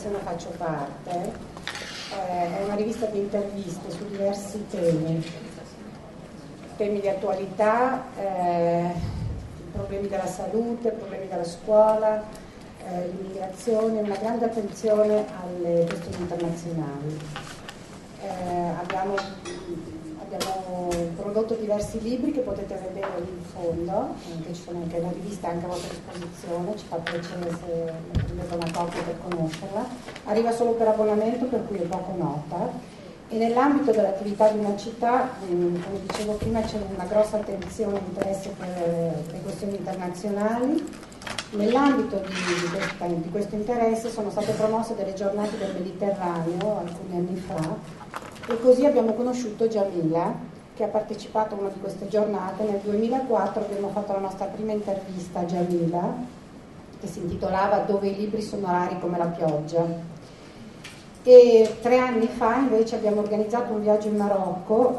associazione faccio parte, è una rivista di interviste su diversi temi di attualità, problemi della salute, problemi della scuola, l'immigrazione, una grande attenzione alle questioni internazionali. Abbiamo prodotto diversi libri che potete vedere lì in fondo, che ci sono anche la rivista anche a vostra disposizione, ci fa piacere se prendete una copia per conoscerla. Arriva solo per abbonamento, per cui è poco nota, e nell'ambito dell'attività di una città, come dicevo prima, c'è una grossa attenzione e interesse per le questioni internazionali. Nell'ambito di questo interesse sono state promosse delle giornate del Mediterraneo alcuni anni fa, e così abbiamo conosciuto Jamila, che ha partecipato a una di queste giornate. Nel 2004 abbiamo fatto la nostra prima intervista a Jamila, che si intitolava Dove i libri sono rari come la pioggia. E 3 anni fa invece abbiamo organizzato un viaggio in Marocco.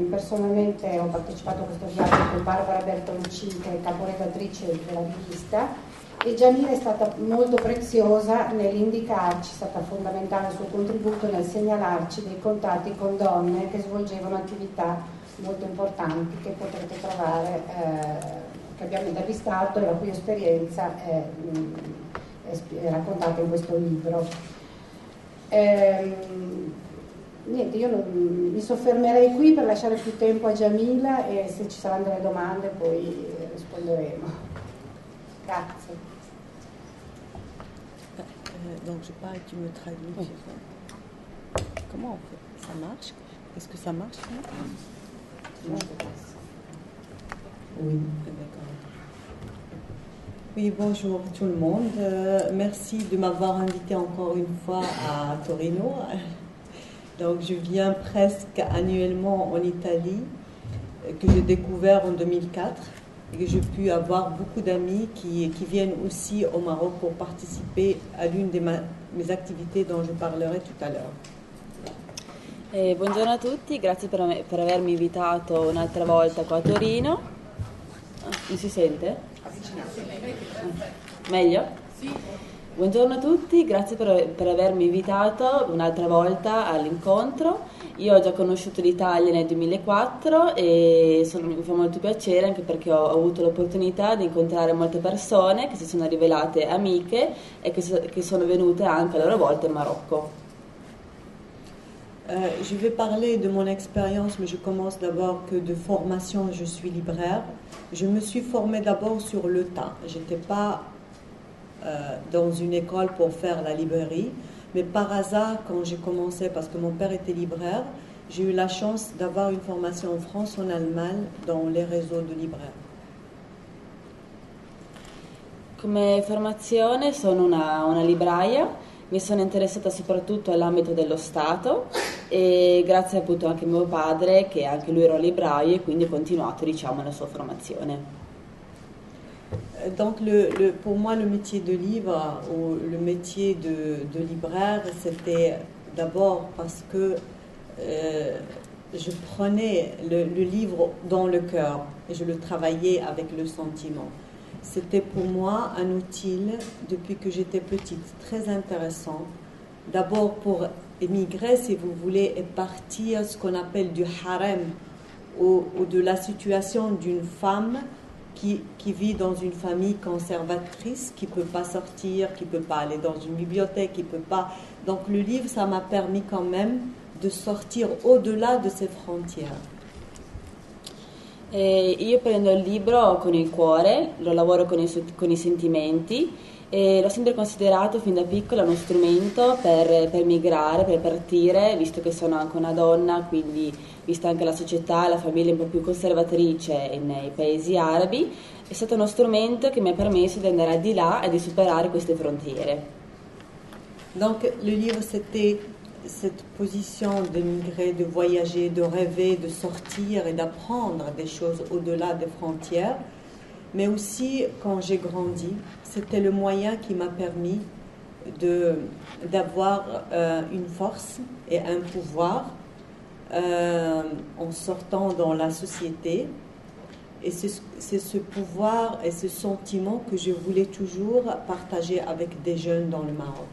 Personalmente ho partecipato a questo viaggio con Barbara Bertolucci, che è caporedattrice della rivista, e Jamila è stata molto preziosa nell'indicarci, è stata fondamentale il suo contributo nel segnalarci dei contatti con donne che svolgevano attività molto importanti che potrete trovare, che abbiamo intervistato e la cui esperienza è raccontata in questo libro. Niente, io mi soffermerei qui per lasciare più tempo a Jamila, e se ci saranno delle domande poi risponderemo. Grazie. Donc je parle et tu me traduis. Oui. Comment on fait? Ça marche? Est-ce que ça marche? Oui. D'accord. Oui, bonjour tout le monde. Merci de m'avoir invité encore une fois à Torino. Donc je viens presque annuellement en Italie, que j'ai découvert en 2004. Et que j'ai pu avoir beaucoup d'amis qui viennent aussi au Maroc pour participer à l'une de mes activités dont je parlerai tout à l'heure. Buongiorno a tutti, grazie per avermi invitato un'altra volta qua a Torino. Mi si sente? Meglio? Sì. Buongiorno a tutti, grazie per avermi invitato un'altra volta all'incontro. Io ho già conosciuto l'Italia nel 2004 e mi fa molto piacere, anche perché ho avuto l'opportunità di incontrare molte persone che si sono rivelate amiche e che sono venute anche a loro volta in Marocco. Je vais parler de mon expérience, mais je commence d'abord que de formation, je suis libraire. Je me suis formée d'abord sur le tas. Je n'étais pas dans une école pour faire la librairie. Mais par hasard, quand j'ai commencé, parce que mon père était libraire, j'ai eu la chance d'avoir une formation en France, en Allemagne, dans les réseaux de libraires. Come formazione sono una libraia, mi sono interessata soprattutto all'ambito dello Stato, e grazie appunto anche a mio padre, che anche lui era libraio, e quindi ho continuato, diciamo, la sua formazione. Donc pour moi, le métier de livre ou le métier de libraire, c'était d'abord parce que je prenais le livre dans le cœur et je le travaillais avec le sentiment. C'était pour moi un outil depuis que j'étais petite, très intéressant. D'abord pour émigrer, si vous voulez, et partir ce qu'on appelle du harem ou de la situation d'une femme qui vit dans une famille conservatrice, qui ne peut pas sortir, qui ne peut pas aller dans une bibliothèque, qui ne peut pas... Donc le livre, ça m'a permis quand même de sortir au-delà de ces frontières. Io prendo il libro con il cuore, lo lavoro con i sentimenti, e l'ho sempre considerato fin da piccola uno strumento per migrare, per partire, visto che sono anche una donna, quindi vista anche la società, la famiglia un po' più conservatrice nei paesi arabi, è stato uno strumento che mi ha permesso di andare al di là e di superare queste frontiere. Donc le livre, c'était cette position de migrer, de voyager, de rêver, de sortir et d'apprendre des choses au-delà des frontières. Mais aussi, quand j'ai grandi, c'était le moyen qui m'a permis d'avoir une force et un pouvoir en sortant dans la société. Et c'est ce pouvoir et ce sentiment que je voulais toujours partager avec des jeunes dans le Maroc.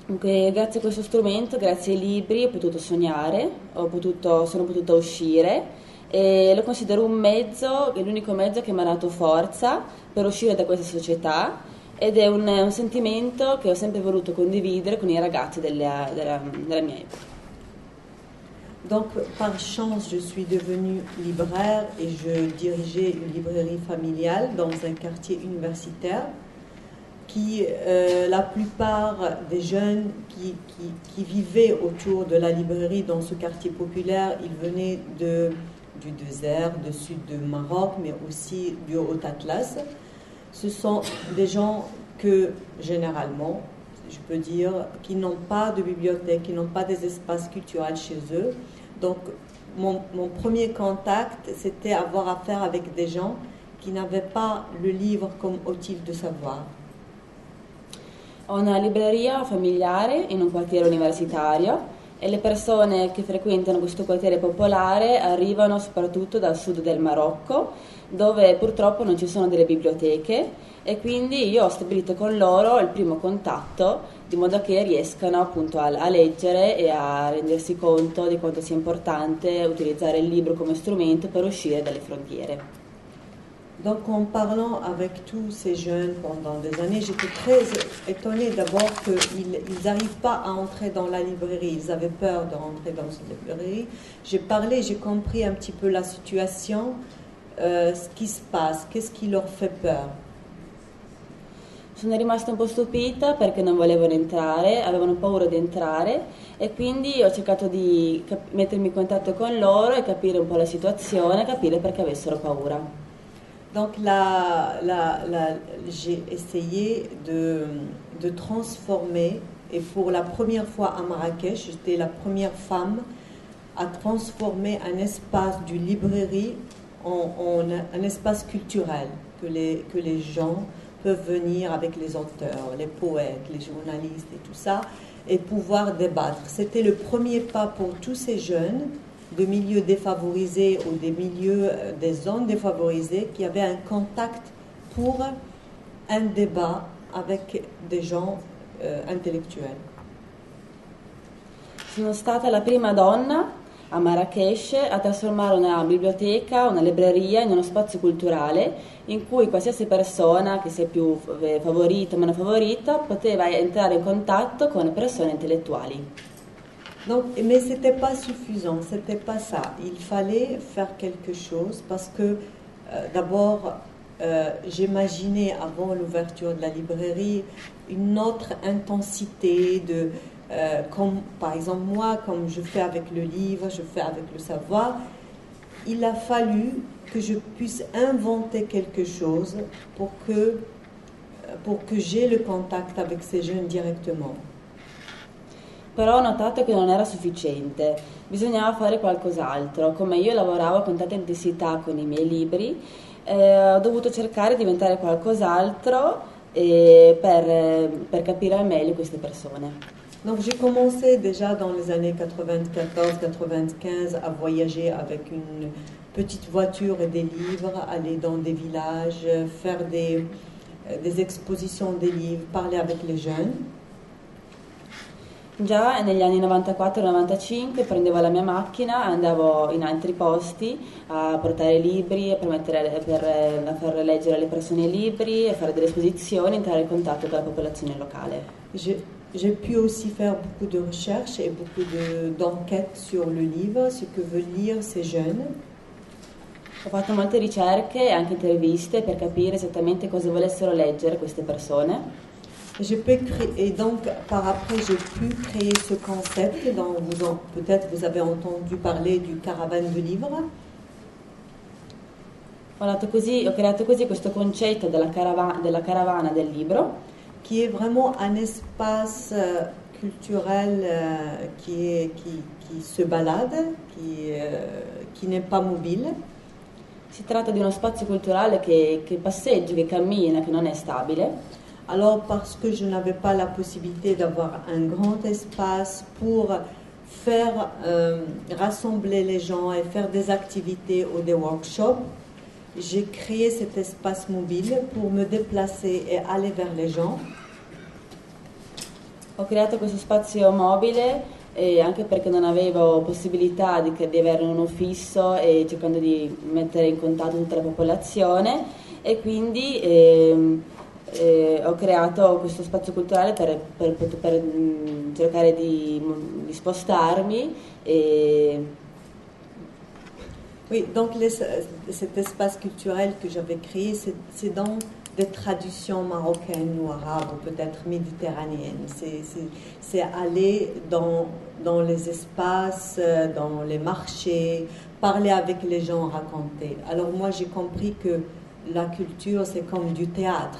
Dunque, grazie a questo strumento, grazie ai libri, ho potuto sognare, sono potuta uscire e lo considero un mezzo, è l'unico mezzo che mi ha dato forza per uscire da questa società ed è un sentimento che ho sempre voluto condividere con i ragazzi della mia epoca. Donc, par chance, je suis devenue libraire et je dirigeais une librairie familiale dans un quartier universitaire qui, la plupart des jeunes qui vivaient autour de la librairie dans ce quartier populaire, ils venaient du désert, du sud du Maroc, mais aussi du Haut-Atlas. Ce sont des gens que, généralement, je peux dire, qui n'ont pas de bibliothèque, qui n'ont pas des espaces culturels chez eux. Donc, mon premier contact, c'était avoir affaire avec des gens qui n'avaient pas le livre comme outil de savoir. Ho una libreria familiare in un quartiere universitario e le persone che frequentano questo quartiere popolare arrivano soprattutto dal sud del Marocco, dove purtroppo non ci sono delle biblioteche e quindi io ho stabilito con loro il primo contatto di modo che riescano appunto a leggere e a rendersi conto di quanto sia importante utilizzare il libro come strumento per uscire dalle frontiere. Donc en parlant avec tous ces jeunes pendant des années, j'étais très étonnée d'abord qu'ils n'arrivent pas à entrer dans la librairie, ils avaient peur de rentrer dans cette librairie. J'ai parlé, j'ai compris un petit peu la situation, ce qui se passe, qu'est-ce qui leur fait peur. Sono rimasta un po' stupita perché non volevano entrare, avevano paura di entrare e quindi ho cercato di mettermi in contatto con loro e capire un po' la situazione, capire perché avessero paura. Donc j'ai essayé de transformer, et pour la première fois à Marrakech, j'étais la première femme à transformer un espace de librairie en un espace culturel, que les gens peuvent venir avec les auteurs, les poètes, les journalistes et tout ça, et pouvoir débattre. C'était le premier pas pour tous ces jeunes de milieux défavorisés ou des zones défavorisées qui avaient un contact pour un débat avec des gens intellettuels. Sono stata la prima donna a Marrakech a trasformare una biblioteca, una libreria in uno spazio culturale in cui qualsiasi persona, che sia più favorita o meno favorita, poteva entrare in contatto con persone intellettuali. Donc, mais ce n'était pas suffisant, ce n'était pas ça. Il fallait faire quelque chose parce que d'abord, j'imaginais avant l'ouverture de la librairie une autre intensité comme par exemple moi, comme je fais avec le livre, je fais avec le savoir. Il a fallu que je puisse inventer quelque chose pour que j'aie le contact avec ces jeunes directement. Però ho notato che non era sufficiente, bisognava fare qualcos'altro. Come io lavoravo con tanta intensità con i miei libri, ho dovuto cercare di diventare qualcos'altro per capire al meglio queste persone. Donc j'ai commencé déjà dans les années 94-95 à voyager avec une petite voiture et des livres, aller dans des villages, faire des expositions des livres, parler avec les jeunes. Già negli anni 94-95 prendevo la mia macchina e andavo in altri posti a portare libri, per far leggere alle persone i libri, a fare delle esposizioni, entrare in contatto con la popolazione locale. J'ai pu aussi faire beaucoup de recherches et beaucoup d'enquêtes sur le livre, ce que veulent lire ces jeunes. Ho fatto molte ricerche e anche interviste per capire esattamente cosa volessero leggere queste persone. Et donc, par après, j'ai pu créer ce concept dont peut-être vous avez entendu parler du caravane de livres. Ho creato così questo concetto della caravana del libro, qui est vraiment un espace culturel qui se balade, qui n'est pas mobile. Si tratta di uno spazio culturale che passeggia, che cammina, che non è stabile. Alors, parce que je n'avais pas la possibilité d'avoir un grand espace pour faire rassembler les gens et faire des activités ou des workshops, j'ai créé cet espace mobile pour me déplacer et aller vers les gens. Ho creato questo spazio mobile anche perché non avevo possibilità di avere uno fisso e cercando di mettere in contatto tutta la popolazione e quindi ho creato questo spazio culturale per cercare di spostarmi et Oui, donc cet espace culturel que j'avais créé, c'est dans des traditions marocaines ou arabes ou peut-être méditerranéennes. C'est aller dans les espaces, dans les marchés, parler avec les gens, raconter. Alors moi j'ai compris que la culture c'est comme du théâtre.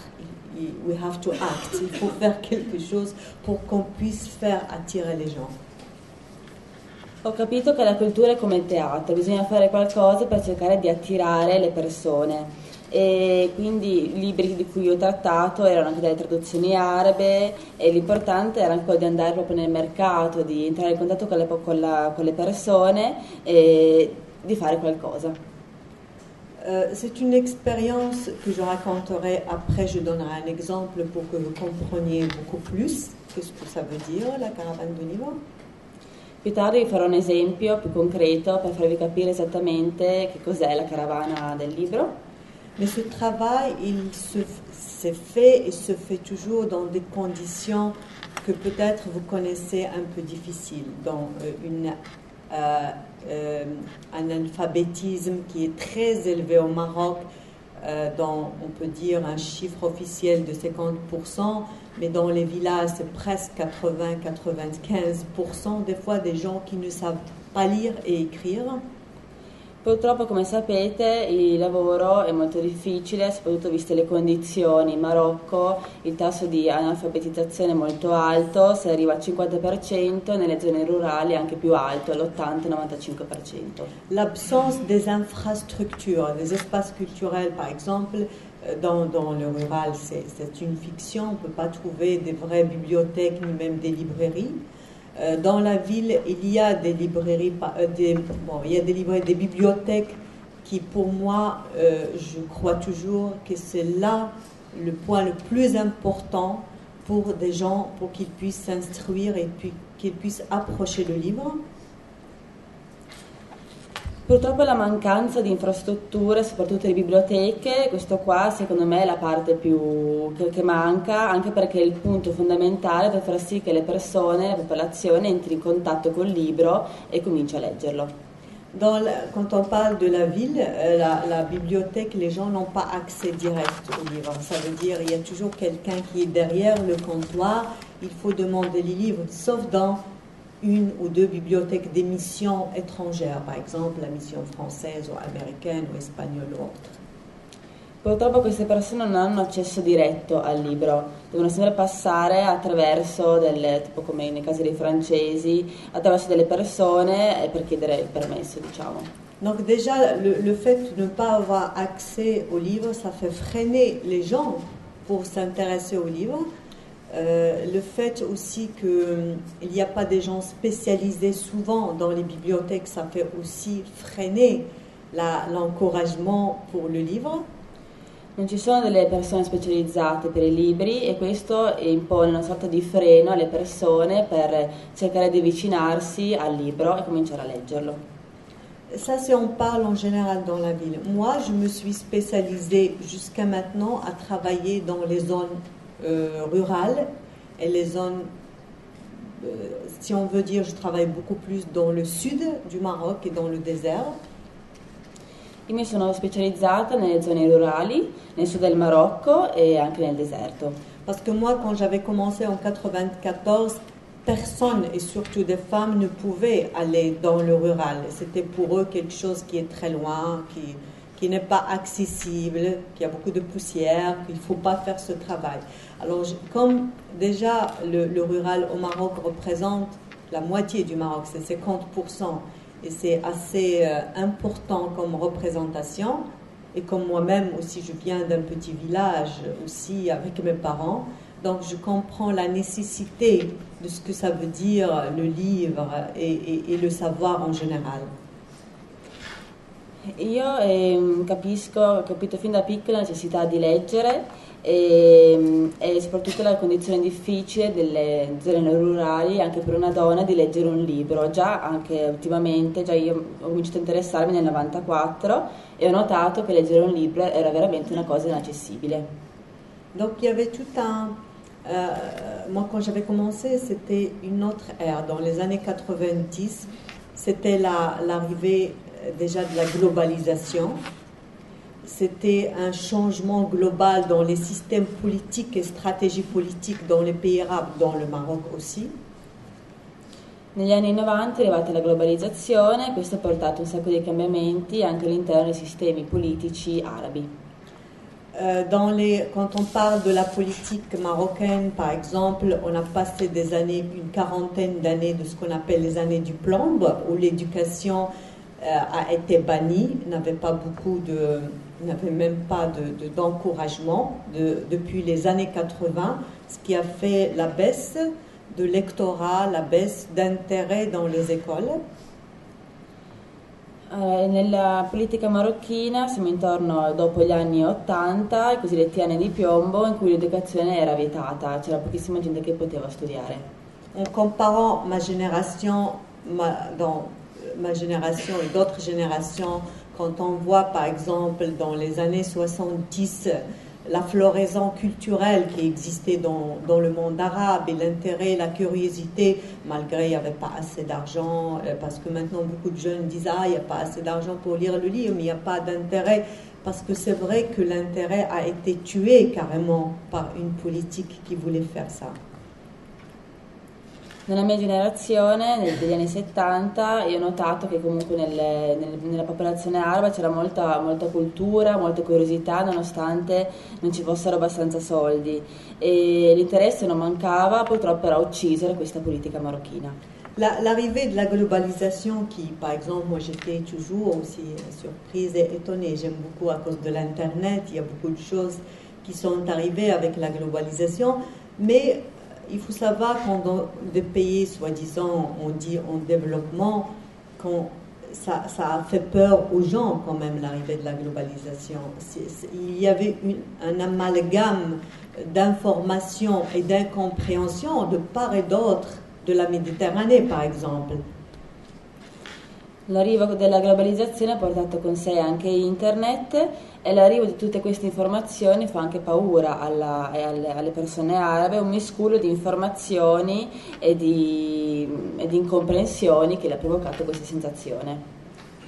We have to act. Il faut faire quelque chose pour qu'on puisse faire attirer les gens. Ho capito che la cultura è come il teatro, bisogna fare qualcosa per cercare di attirare le persone e quindi i libri di cui ho trattato erano anche delle traduzioni arabe e l'importante era anche quello di andare proprio nel mercato, di entrare in contatto con le persone e di fare qualcosa. C'est une expérience que je raconterai après, je donnerai un exemple pour que vous compreniez beaucoup plus qu'est-ce que ça veut dire la caravane de livres. Più tardi vi farò un esempio più concreto per farvi capire esattamente che cos'è la caravana del libro. Mais ce travail, s'est fait et se fait toujours dans des conditions que peut-être vous connaissez un peu difficiles, dans un alphabétisme qui est très élevé au Maroc, dans, on peut dire, un chiffre officiel de 50%, mais dans les villages, c'est presque 80-95% des fois des gens qui ne savent pas lire et écrire. Purtroppo, come sapete, il lavoro è molto difficile, soprattutto viste le condizioni. In Marocco il tasso di analfabetizzazione è molto alto, si arriva al 50%, nelle zone rurali è anche più alto, all'80-95%. L'absence des infrastructures, des espaces culturels par exemple, dans le rural, c'est une fiction, on ne peut pas trouver des vraies bibliothèques ni même des librairies. Dans la ville, il y a des librairies, des bibliothèques qui, pour moi, je crois toujours que c'est là le point le plus important pour des gens, pour qu'ils puissent s'instruire et puis qu'ils puissent approcher le livre. Purtroppo la mancanza di infrastrutture, soprattutto di biblioteche, questo qua secondo me è la parte più che manca, anche perché è il punto fondamentale per far sì che le persone, la popolazione entri in contatto col libro e cominci a leggerlo. Quand on parle de la ville, la bibliothèque, les gens n'ont pas accès direct au livre. Ça veut dire qu'il y a toujours quelqu'un qui est derrière le comptoir, il faut demander les livres, sauf dans une ou deux bibliothèques d'émissions étrangères, par exemple la mission française ou américaine ou espagnole ou autre. Purtroppo queste persone non hanno accesso diretto al libro, devono sempre passare attraverso tipo come nei casi dei francesi, attraverso delle persone per chiedere il permesso, diciamo. Donc déjà, le fait de ne pas avoir accès au livre, ça fait freiner les gens pour s'intéresser au livre. Le fait aussi qu'il n'y a pas des gens spécialisés souvent dans les bibliothèques, ça fait aussi freiner l'encouragement pour le livre. Non ci sono delle persone specializzate per i libri e questo impone una sorta di freno alle persone per cercare di avvicinarsi al libro e cominciare a leggerlo. Ça, c'est on parle en général dans la ville. Moi, je me suis spécialisée jusqu'à maintenant à travailler dans les zones rurales et les zones, si on veut dire, je travaille beaucoup plus dans le sud du Maroc et dans le désert. Io mi sono specializzata nelle zone rurali, nel sud del Marocco e anche nel deserto. Parce que moi, quand j'avais commencé en 94, personne, et surtout des femmes, ne pouvaient aller dans le rural. C'était pour eux quelque chose qui est très loin, qui n'est pas accessible, qu'il y a beaucoup de poussière, qu'il ne faut pas faire ce travail. Alors, comme déjà le rural au Maroc représente la moitié du Maroc, c'est 50%, et c'est assez important comme représentation, et comme moi-même aussi, je viens d'un petit village aussi avec mes parents, donc je comprends la nécessité de ce que ça veut dire le livre et le savoir en général. Io ho capito fin da piccola la necessità di leggere e soprattutto la condizione difficile delle zone rurali, anche per una donna, di leggere un libro. Già anche ultimamente, già io ho cominciato a interessarmi nel 94 e ho notato che leggere un libro era veramente una cosa inaccessibile. Donc il y avait tout un... moi quand j'avais commencé, c'était une autre ère. Dans les années 90, c'était l'arrivée déjà de la globalisation. C'était un changement global dans les systèmes politiques et stratégies politiques dans les pays arabes, dans le Maroc aussi. Negli anni 90 è arrivata la globalizzazione e questo ha portato un sacco di cambiamenti anche all'interno dei sistemi politici arabi. Quand on parle de la politique marocaine, par exemple, on a passé des années, une quarantaine d'années de ce qu'on appelle les années du plomb, où l'éducation a été bannie, n'avait même pas d'encouragement depuis les années 80, ce qui a fait la baisse de lectorat, la baisse d'intérêt dans les écoles. Nella politica marocchina siamo intorno dopo gli anni 80, i cosiddetti anni di piombo, in cui l'educazione era vietata, c'era pochissima gente che poteva studiare. En comparant ma génération et d'autres générations, quand on voit par exemple dans les années 70 la floraison culturelle qui existait dans le monde arabe et l'intérêt, la curiosité, malgré il n'y avait pas assez d'argent, parce que maintenant beaucoup de jeunes disent « Ah, il n'y a pas assez d'argent pour lire le livre, mais il n'y a pas d'intérêt », parce que c'est vrai que l'intérêt a été tué carrément par une politique qui voulait faire ça. Nella mia generazione, degli anni 70, io ho notato che comunque nella popolazione araba c'era molta cultura, molta curiosità, nonostante non ci fossero abbastanza soldi. E l'interesse non mancava, purtroppo era ucciso questa politica marocchina. L'arrivée de la globalisation qui, par exemple, moi j'étais toujours aussi surprise et étonnée. J'aime beaucoup à cause de l'Internet, il y a beaucoup de choses qui sont arrivées avec la globalisation, mais il faut savoir quand dans des pays, soi-disant, on dit en développement, ça a fait peur aux gens quand même, l'arrivée de la globalisation. Il y avait un amalgame d'informations et d'incompréhension de part et d'autre de la Méditerranée, par exemple. L'arrivo della globalizzazione ha portato con sé anche internet e l'arrivo di tutte queste informazioni fa anche paura alle persone arabe, un miscuglio di informazioni e di incomprensioni che le ha provocato questa sensazione.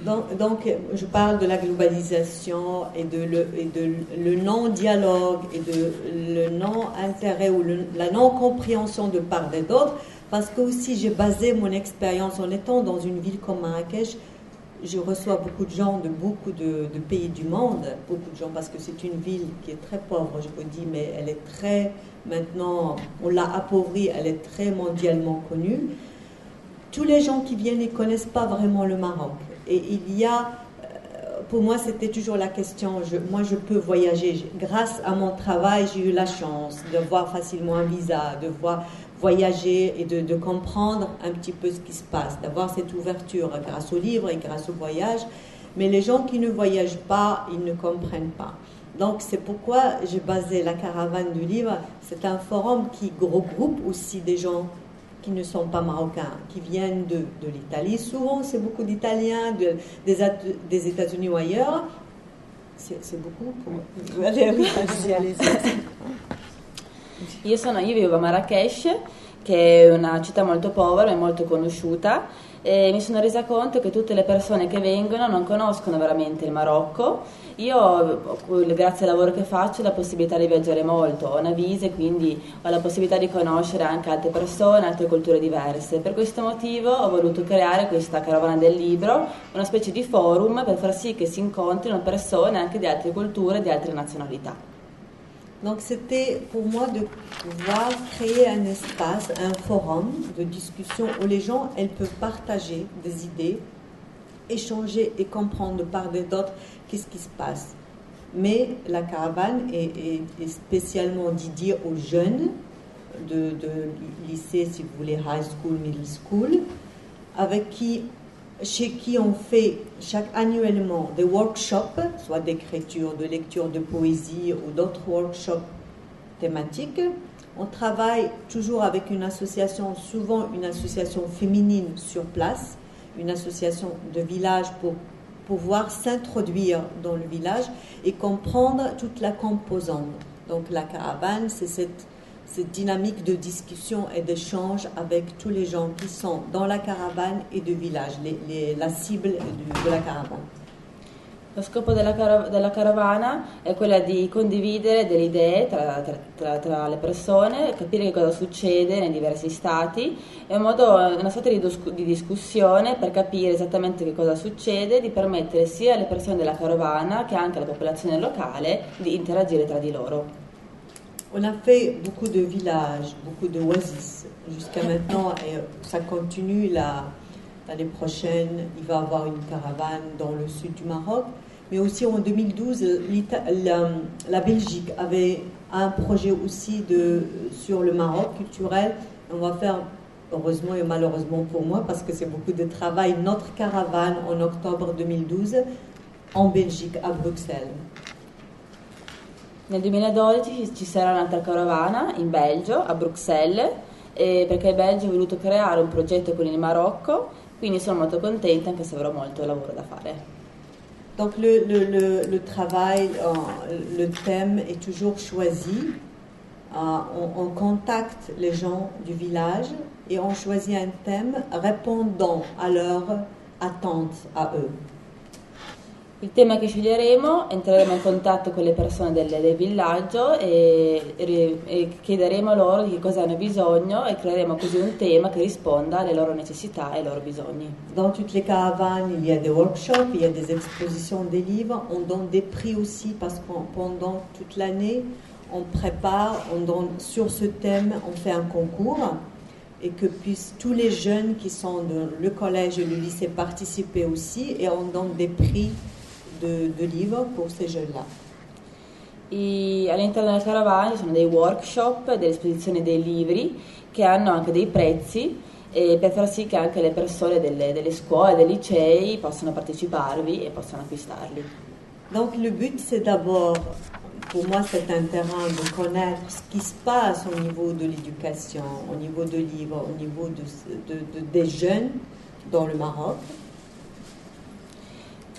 Donc, je parle de la globalisation et de le non-dialogue et de le non-intérêt ou la non-compréhension de part et d'autre, parce que aussi j'ai basé mon expérience en étant dans une ville comme Marrakech. Je reçois beaucoup de gens de beaucoup de pays du monde, beaucoup de gens, parce que c'est une ville qui est très pauvre, je vous dis, mais elle est très, maintenant, on l'a appauvrie, elle est très mondialement connue. Tous les gens qui viennent ne connaissent pas vraiment le Maroc. Et il y a, pour moi c'était toujours la question, moi je peux voyager. Grâce à mon travail, j'ai eu la chance d'avoir facilement un visa, de voyager et de comprendre un petit peu ce qui se passe, d'avoir cette ouverture grâce aux livres et grâce au voyage. Mais les gens qui ne voyagent pas, ils ne comprennent pas. Donc c'est pourquoi j'ai basé la caravane du livre. C'est un forum qui regroupe aussi des gens qui ne sont pas marocains, qui viennent de l'Italie. Souvent, c'est beaucoup d'Italiens, des États-Unis ou ailleurs. C'est beaucoup pour moi. Io vivo a Marrakech, che è una città molto povera e molto conosciuta, e mi sono resa conto che tutte le persone che vengono non conoscono veramente il Marocco. Io, grazie al lavoro che faccio, ho la possibilità di viaggiare molto, ho una visa e quindi ho la possibilità di conoscere anche altre persone, altre culture diverse. Per questo motivo ho voluto creare questa carovana del libro, una specie di forum per far sì che si incontrino persone anche di altre culture e di altre nazionalità. Donc c'était pour moi de pouvoir créer un espace, un forum de discussion où les gens elles peuvent partager des idées, échanger et comprendre de part et d'autre qu'est-ce qui se passe. Mais la caravane est spécialement dédiée aux jeunes de lycée, si vous voulez, high school, middle school, avec qui chez qui on fait annuellement des workshops, soit d'écriture, de lecture de poésie ou d'autres workshops thématiques. On travaille toujours avec une association, souvent une association féminine sur place, une association de village pour pouvoir s'introduire dans le village et comprendre toute la composante. Donc la caravane, c'est cette dynamique de discussion et d'échange avec tous les gens qui sont dans la caravane et du village, la cible de la caravane. Lo scopo della carovana è quella di condividere delle idee tra le persone, capire che cosa succede nei diversi stati, è una sorta di discussione per capire esattamente che cosa succede, di permettere sia alle persone della carovana che anche alla popolazione locale di interagire tra di loro. On a fait beaucoup de villages, beaucoup de oasis jusqu'à maintenant et ça continue l'année prochaine. Il va y avoir une caravane dans le sud du Maroc. Mais aussi en 2012, la Belgique avait un projet aussi sur le Maroc culturel. On va faire, heureusement et malheureusement pour moi, parce que c'est beaucoup de travail, notre caravane en octobre 2012 en Belgique, à Bruxelles. Nel 2012 ci sarà un'altra carovana in Belgio, a Bruxelles, perché il Belgio ha voluto creare un progetto con il Marocco, quindi sono molto contenta anche se avrò molto lavoro da fare. Donc le travail, le thème est toujours choisi. On contacte les gens du village et on choisit un thème répondant à leurs attentes à eux. Il tema che sceglieremo, entreremo in contatto con le persone del villaggio e chiederemo loro di che cosa hanno bisogno e creeremo così un tema che risponda alle loro necessità e ai loro bisogni. Dans toutes les caravanes, il y a des workshops, il y a des expositions des livres, on donne des prix aussi parce que pendant toute l'année, on prépare, on donne sur ce thème, on fait un concours et que puissent tous les jeunes qui sont dans le collège et le lycée participer aussi et on donne des prix de livres pour ces jeunes-là. All'interno della caravana ci sono dei workshop, delle esposizioni dei libri che hanno anche dei prezzi per far sì che anche le persone delle scuole, dei licei possano parteciparvi e possano acquistarli. Donc le but c'est d'abord, pour moi c'est un terrain de connaître ce qui se passe au niveau de l'éducation, au niveau de livres, au niveau des jeunes dans le Maroc.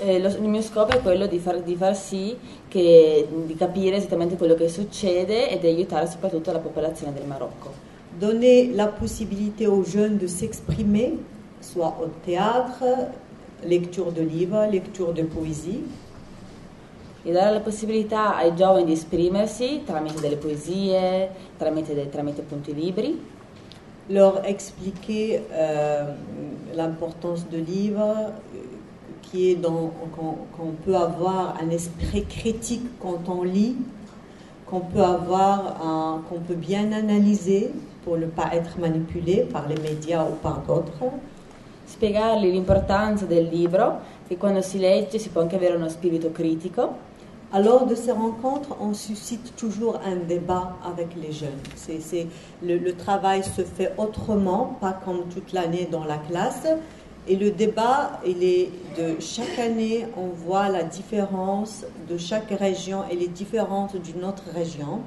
Il mio scopo è quello di far sì di capire esattamente quello che succede e di aiutare soprattutto la popolazione del Marocco. Donner la possibilité aux jeunes de s'exprimer, soit au théâtre, lecture de livres, lecture de poésie. E dare la possibilità ai giovani di esprimersi tramite delle poesie, tramite appunto i libri. Leur expliquer l'importance de livres, qui est qu'on peut avoir un esprit critique quand on lit, qu'on peut bien analyser pour ne pas être manipulé par les médias ou par d'autres. Spiegargli l'importanza del libro, che quando si legge si può anche avere uno spirito critico. Alors de ces rencontres, on suscite toujours un débat avec les jeunes. Le travail se fait autrement, pas comme toute l'année dans la classe. Et le débat, il est de chaque année, on voit la différence de chaque région et les différences d'une autre région.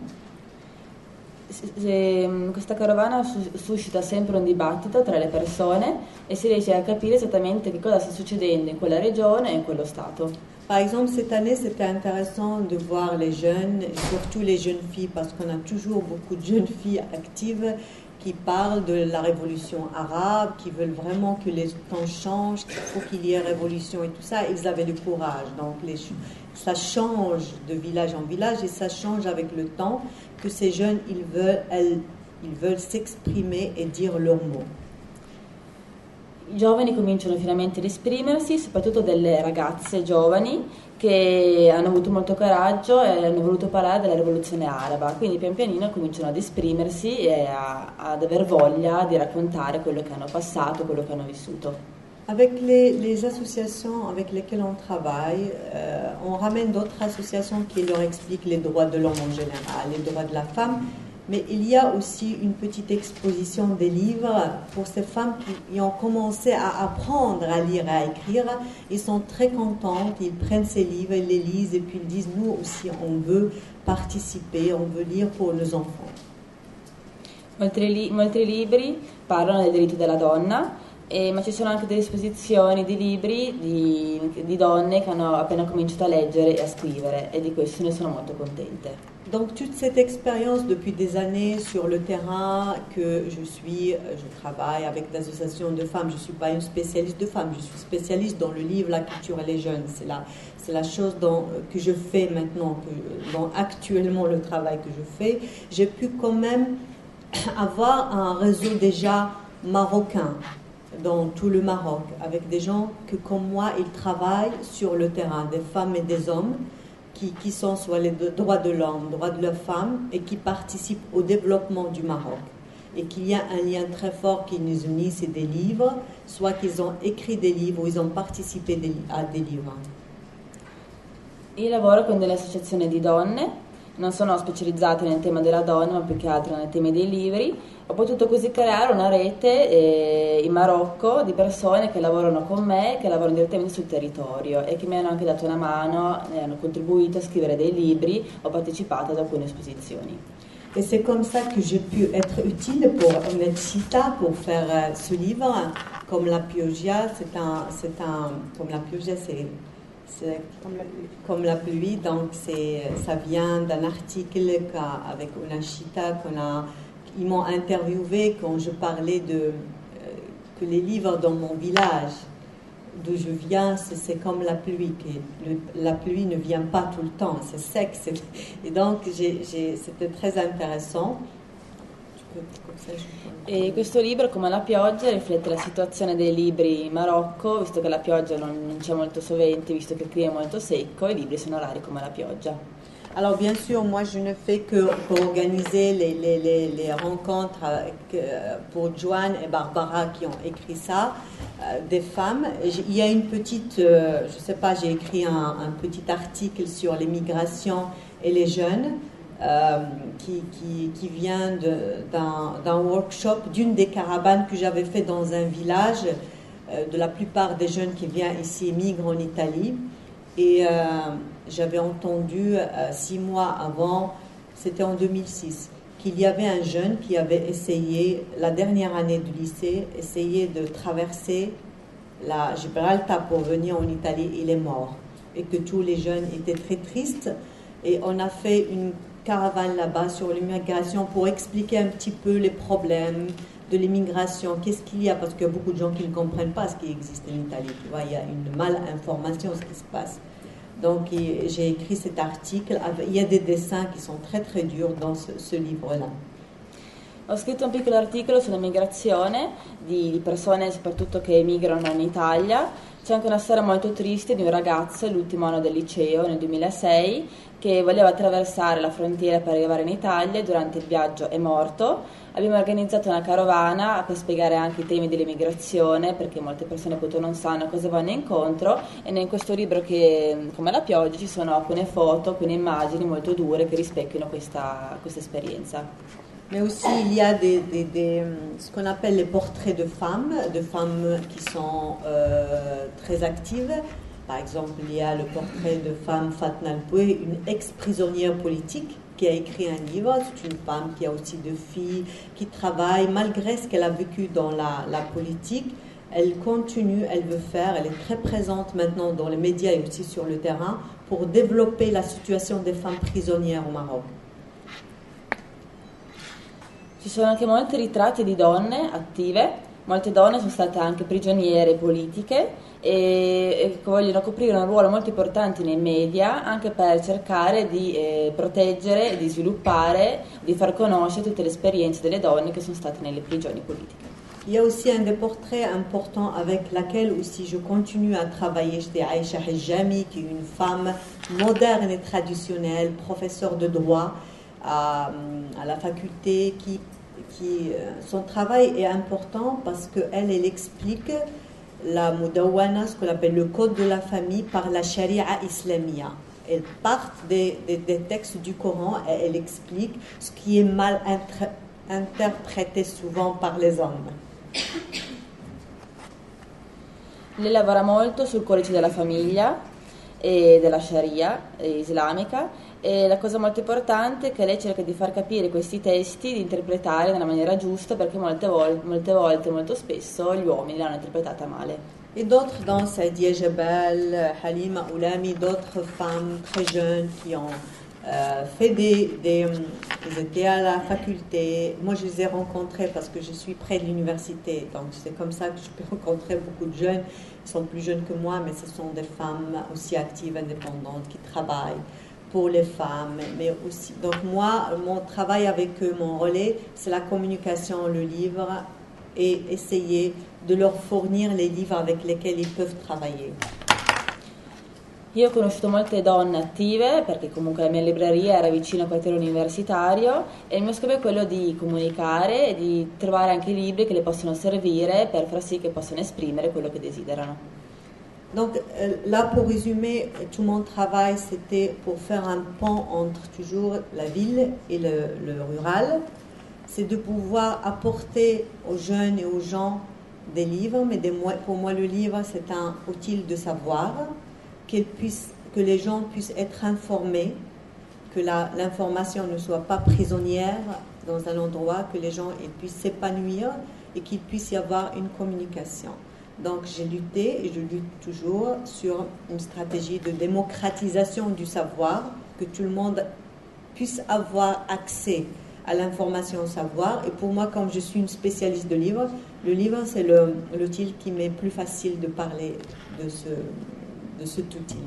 Questa carovana suscita sempre un dibattito tra le persone e si riesce a capire esattamente che cosa sta succedendo in quella regione e in quello stato. Par exemple, cette année, c'était intéressant de voir les jeunes, surtout les jeunes filles, parce qu'on a toujours beaucoup de jeunes filles actives qui parlent de la révolution arabe, qui veulent vraiment que les temps changent, qu'il faut qu'il y ait révolution et tout ça. Ils avaient le courage. Donc ça change de village en village et ça change avec le temps que ces jeunes, ils veulent s'exprimer et dire leurs mots. I giovani cominciano finalmente ad esprimersi, soprattutto delle ragazze giovani che hanno avuto molto coraggio e hanno voluto parlare della rivoluzione araba, quindi pian pianino cominciano ad esprimersi e ad aver voglia di raccontare quello che hanno passato, quello che hanno vissuto. Avec les associations avec lesquelles on travaille, on ramène d'autres associations qui leur expliquent les droits de l'homme en général, les droits de la femme, Mais il y a aussi une petite exposition des livres pour ces femmes qui ont commencé à apprendre à lire et à écrire. Ils sont très contentes, ils prennent ces livres, ils les lisent et puis ils disent nous aussi on veut participer, on veut lire pour nos enfants. Molti libri parlano del diritto della donna, ma ci sono anche delle esposizioni di libri di donne che hanno appena cominciato a leggere e a scrivere, e di questo ne sono molto contente. Donc toute cette expérience depuis des années sur le terrain que je travaille avec des associations de femmes, je ne suis pas une spécialiste de femmes, je suis spécialiste dans le livre, la culture et les jeunes. C'est la chose que je fais maintenant, dans actuellement le travail que je fais. J'ai pu quand même avoir un réseau déjà marocain dans tout le Maroc, avec des gens que comme moi, ils travaillent sur le terrain, des femmes et des hommes, qui sont soit les droits de l'homme, droits de la femme, et qui participent au développement du Maroc. Et qu'il y a un lien très fort qui nous unit, c'est des livres, soit qu'ils ont écrit des livres ou ils ont participé à des livres. Io lavoro con delle associazioni di donne, non sono specializzate nel tema della donna, ma più che altro nei temi dei libri. Ho potuto così creare una rete in Marocco di persone che lavorano con me, che lavorano direttamente sul territorio e che mi hanno anche dato una mano, hanno contribuito a scrivere dei libri, ho partecipato ad alcune esposizioni. Et c'est comme ça que j'ai pu être utile pour Omnechita, pour faire ce livre. Comme la Pioggia, comme la Pioggia, c'est comme la pluie, donc ça vient d'un article avec Omnechita ils m'ont interviewé quand je parlais que les livres dans mon village d'où je viens, c'est comme la pluie, la pluie ne vient pas tout le temps, c'est sec. Et donc c'était très intéressant. E questo libro, come la pioggia, riflette la situazione dei libri in Marocco, visto che la pioggia non c'è molto sovente, visto che il clima è molto secco, i libri sono rari come la pioggia. Alors bien sûr, moi je ne fais que organiser les rencontres pour Joanne et Barbara qui ont écrit ça, des femmes. Il y a une petite, je sais pas, j'ai écrit un petit article sur les migrations et les jeunes qui vient d'un workshop, d'une des caravanes que j'avais fait dans un village. De la plupart des jeunes qui viennent ici migrent en Italie. Et j'avais entendu 6 mois avant, c'était en 2006, qu'il y avait un jeune qui avait essayé, la dernière année du lycée, essayé de traverser la Gibraltar pour venir en Italie. Il est mort. Et que tous les jeunes étaient très tristes. Et on a fait une caravane là-bas sur l'immigration pour expliquer un petit peu les problèmes de l'immigration, qu'est-ce qu'il y a, parce qu'il y a beaucoup de gens qui ne comprennent pas ce qui existe en Italie, tu vois, il y a une mal-information ce qui se passe. Donc j'ai écrit cet article, il y a des dessins qui sont très très durs dans ce livre-là. Ho scritto un piccolo articolo sulla migrazione di persone soprattutto che emigrano in Italia. C'è anche una storia molto triste di un ragazzo, l'ultimo anno del liceo, nel 2006, che voleva attraversare la frontiera per arrivare in Italia e durante il viaggio è morto. Abbiamo organizzato una carovana per spiegare anche i temi dell'emigrazione, perché molte persone appunto non sanno cosa vanno incontro, e in questo libro che, come la pioggia, ci sono alcune foto, alcune immagini molto dure che rispecchiano questa esperienza. Mais aussi, il y a ce qu'on appelle les portraits de femmes qui sont très actives. Par exemple, il y a le portrait de femme Fatna Alboué, une ex-prisonnière politique qui a écrit un livre. C'est une femme qui a aussi 2 filles, qui travaille malgré ce qu'elle a vécu dans la politique. Elle continue, elle veut faire, elle est très présente maintenant dans les médias et aussi sur le terrain pour développer la situation des femmes prisonnières au Maroc. Ci sono anche molti ritratti di donne attive, molte donne sono state anche prigioniere politiche e vogliono coprire un ruolo molto importante nei media anche per cercare di proteggere e di sviluppare, di far conoscere tutte le esperienze delle donne che sono state nelle prigioni politiche. Il y a aussi un des portraits importants avec laquelle aussi je continue à travailler. J'étais Aïcha Hejami, qui est une femme moderne et traditionnelle, professeure de droit à la faculté, son travail est important parce qu'elle explique la Mudawana, ce qu'on appelle le code de la famille, par la charia islamia. Elle part des textes du Coran et elle explique ce qui est mal interprété souvent par les hommes. Lei lavora molto sul codice della famiglia e della Sharia islamica, e la cosa molto importante è che lei cerca di far capire questi testi, di interpretare nella maniera giusta, perché molte volte, molto spesso, gli uomini l'hanno interpretata male. Et d'autres dans Sadia Jabal, Halima Oulami, d'autres femmes très jeunes qui ont fait ils étaient à la faculté. Moi, je les ai rencontrés parce que je suis près de l'université. Donc, c'est comme ça que je peux rencontrer beaucoup de jeunes. Ils sont plus jeunes que moi, mais ce sont des femmes aussi actives, indépendantes, qui travaillent pour les femmes. Mais aussi, donc moi, mon travail avec eux, mon relais, c'est la communication, le livre, et essayer de leur fournir les livres avec lesquels ils peuvent travailler. Io ho conosciuto molte donne attive, perché comunque la mia libreria era vicino al quartiere universitario, e il mio scopo è quello di comunicare e di trovare anche libri che le possono servire per far sì che possano esprimere quello che desiderano. Donc là, pour résumer, tout mon travail, c'était pour faire un pont entre toujours la ville et le rural. C'est de pouvoir apporter aux jeunes et aux gens des livres, mais pour moi, le livre, c'est un outil de savoir, que les gens puissent être informés, que l'information ne soit pas prisonnière dans un endroit, que les gens puissent s'épanouir et qu'il puisse y avoir une communication. Donc j'ai lutté et je lutte toujours sur une stratégie de démocratisation du savoir, que tout le monde puisse avoir accès à l'information au savoir. Et pour moi, comme je suis une spécialiste de livres, le livre c'est l'outil qui m'est plus facile de parler de cet outil.